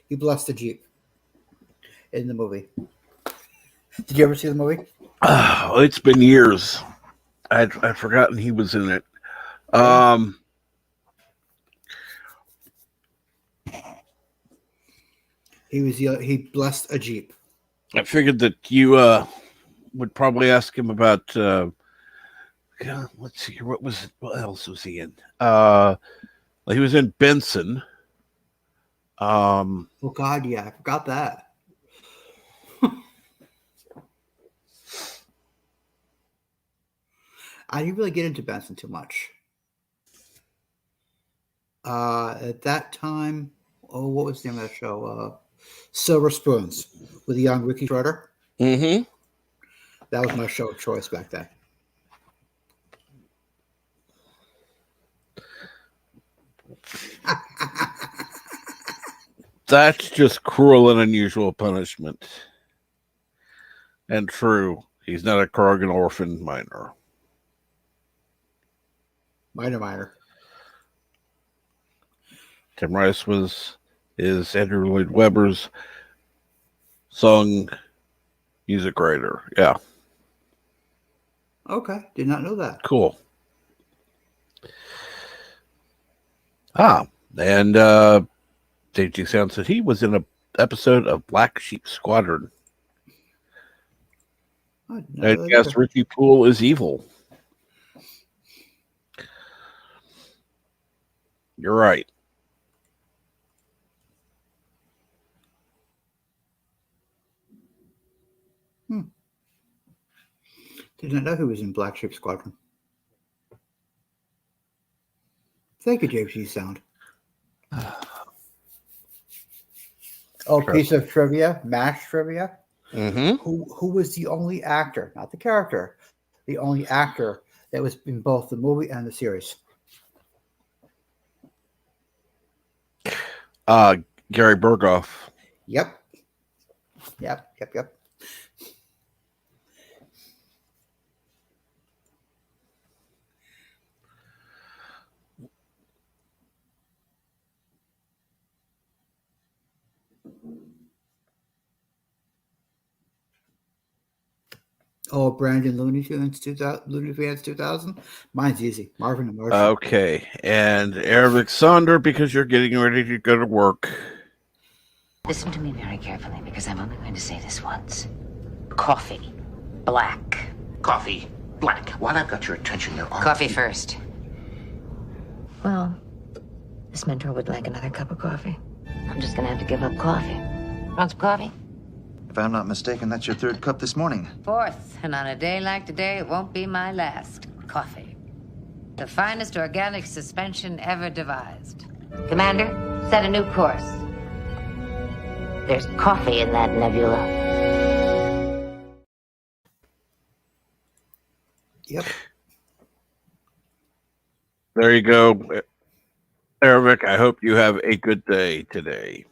C: He blessed the Jeep in the movie. Did you ever see the movie?
A: It's been years. I'd forgotten he was in it.
C: He blessed a Jeep.
A: I figured that you would probably ask him about. Let's see here. What else was he in? He was in Benson.
C: Oh God, yeah, I forgot that. I didn't really get into Benson too much. At that time, what was the name of that show? Silver Spoons with the young Ricky Schroeder.
A: Mm-hmm.
C: That was my show of choice back then.
A: That's just cruel and unusual punishment. And true, he's not a Corrigan orphan minor.
C: Minor.
A: Tim Rice is Andrew Lloyd Webber's song music writer. Yeah.
C: Okay, did not know that.
A: Cool. And JG Sound said he was in an episode of Black Sheep Squadron. I guess Ricky Poole is evil. You're right.
C: Did not know who was in Black Sheep Squadron. Thank you, JG Sound. Oh,
A: Sure.
C: Piece of trivia, MASH trivia.
A: Mm-hmm.
C: Who was the only actor, not the character, the only actor that was in both the movie and the series?
A: Gary Berghoff.
C: Yep. Oh, Brandon Looney Tunes 2000. Mine's easy. Marvin and Marshall.
A: Okay. And Eric Sonder, because you're getting ready to go to work.
D: Listen to me very carefully, because I'm only going to say this once. Coffee. Black.
E: Coffee. Black. While I've got your attention, there are...
D: Coffee first. Well, this mentor would like another cup of coffee. I'm just gonna have to give up coffee. Want some coffee?
F: If I'm not mistaken, that's your third cup this morning.
D: Fourth, and on a day like today, it won't be my last. Coffee. The finest organic suspension ever devised. Commander, set a new course. There's coffee in that nebula.
C: Yep.
A: There you go. Eric, I hope you have a good day today.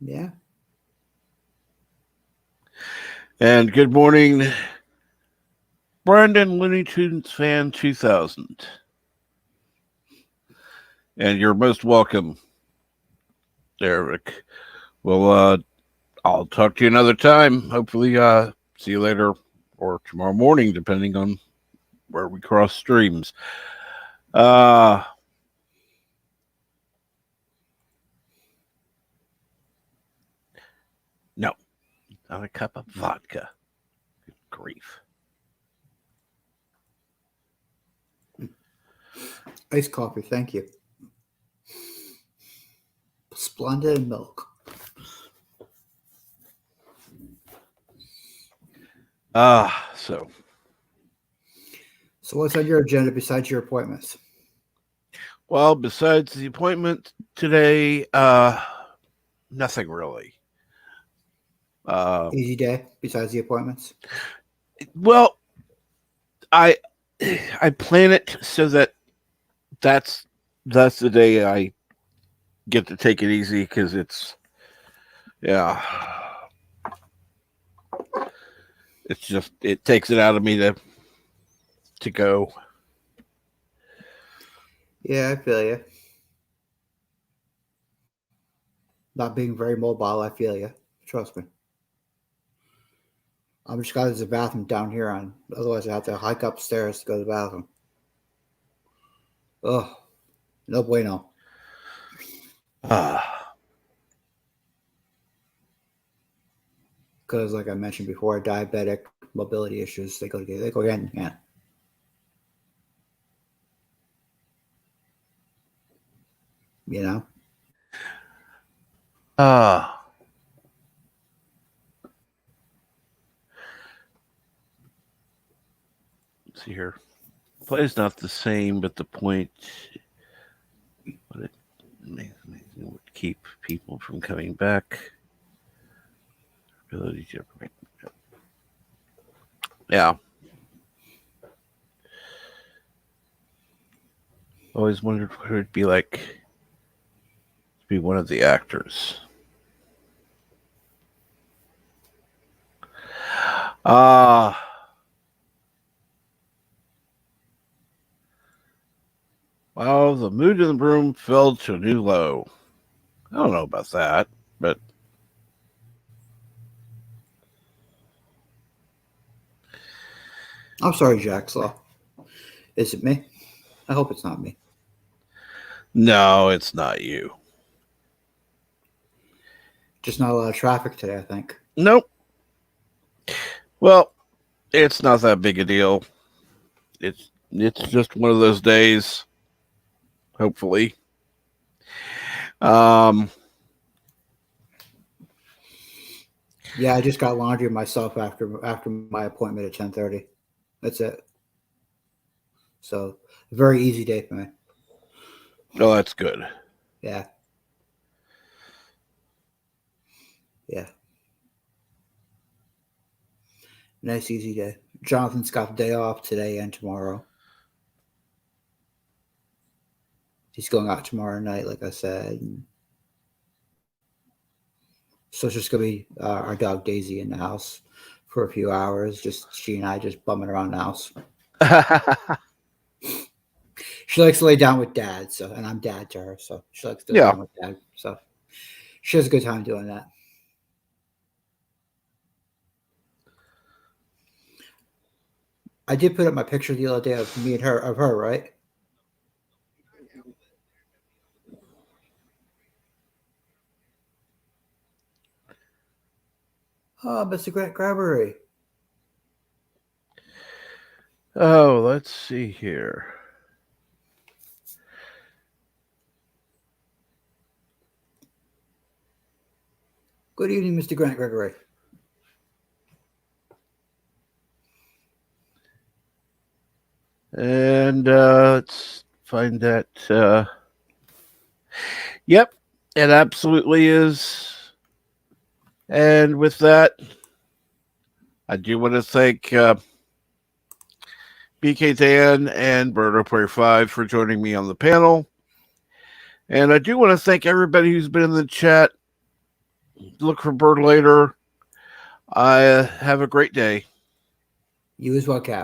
C: Yeah.
A: And good morning Brandon Looney Tunes Fan 2000. And you're most welcome, Eric. Well, I'll talk to you another time. Hopefully, see you later or tomorrow morning, depending on where we cross streams. No, not a cup of vodka. Good grief.
C: Iced coffee, thank you. Splendid milk.
A: So
C: what's on your agenda besides your appointments?
A: well, besides the appointment today, nothing really.
C: Easy day besides the appointments?
A: Well, I plan it so that's the day I get to take it easy, because it's just, it takes it out of me to go.
C: Yeah, I feel you. Not being very mobile, I feel you. Trust me. I'm just glad there's a bathroom down here on. Otherwise, I have to hike upstairs to go to the bathroom. Oh, no bueno. Because, like I mentioned before, diabetic, mobility issues, they go together. They go hand in hand. You know?
A: Let's see here. Play is not the same, but the point, what it would keep people from coming back. Ability to, yeah. Always wondered what it would be like to be one of the actors. Wow, the mood in the room fell to a new low. I don't know about that, but
C: I'm sorry, Jackslaw. Is it me? I hope it's not me.
A: no, it's not you.
C: Just not a lot of traffic today, I think.
A: Nope. Well, it's not that big a deal. It's just one of those days. Hopefully.
C: Yeah, I just got laundry myself after my appointment at 10:30. That's it. So, a very easy day for me.
A: Oh, that's good.
C: Yeah. Yeah. Nice, easy day. Jonathan's got the day off today and tomorrow. He's going out tomorrow night, like I said. So it's just going to be our dog Daisy in the house for a few hours. Just she and I just bumming around the house. She likes to lay down with Dad, so, and I'm Dad to her, so she likes to lay down with Dad. So she has a good time doing that. I did put up my picture the other day of me and her, right? Oh, Mr. Grant Grabbery.
A: Oh, let's see here.
C: Good evening, Mr. Grant Gregory.
A: And let's find that. Yep, it absolutely is. And with that, I do want to thank BK Dan and Birdo Player 5 for joining me on the panel. And I do want to thank everybody who's been in the chat. Look for Bird later. Have a great day.
C: You as well, Cap.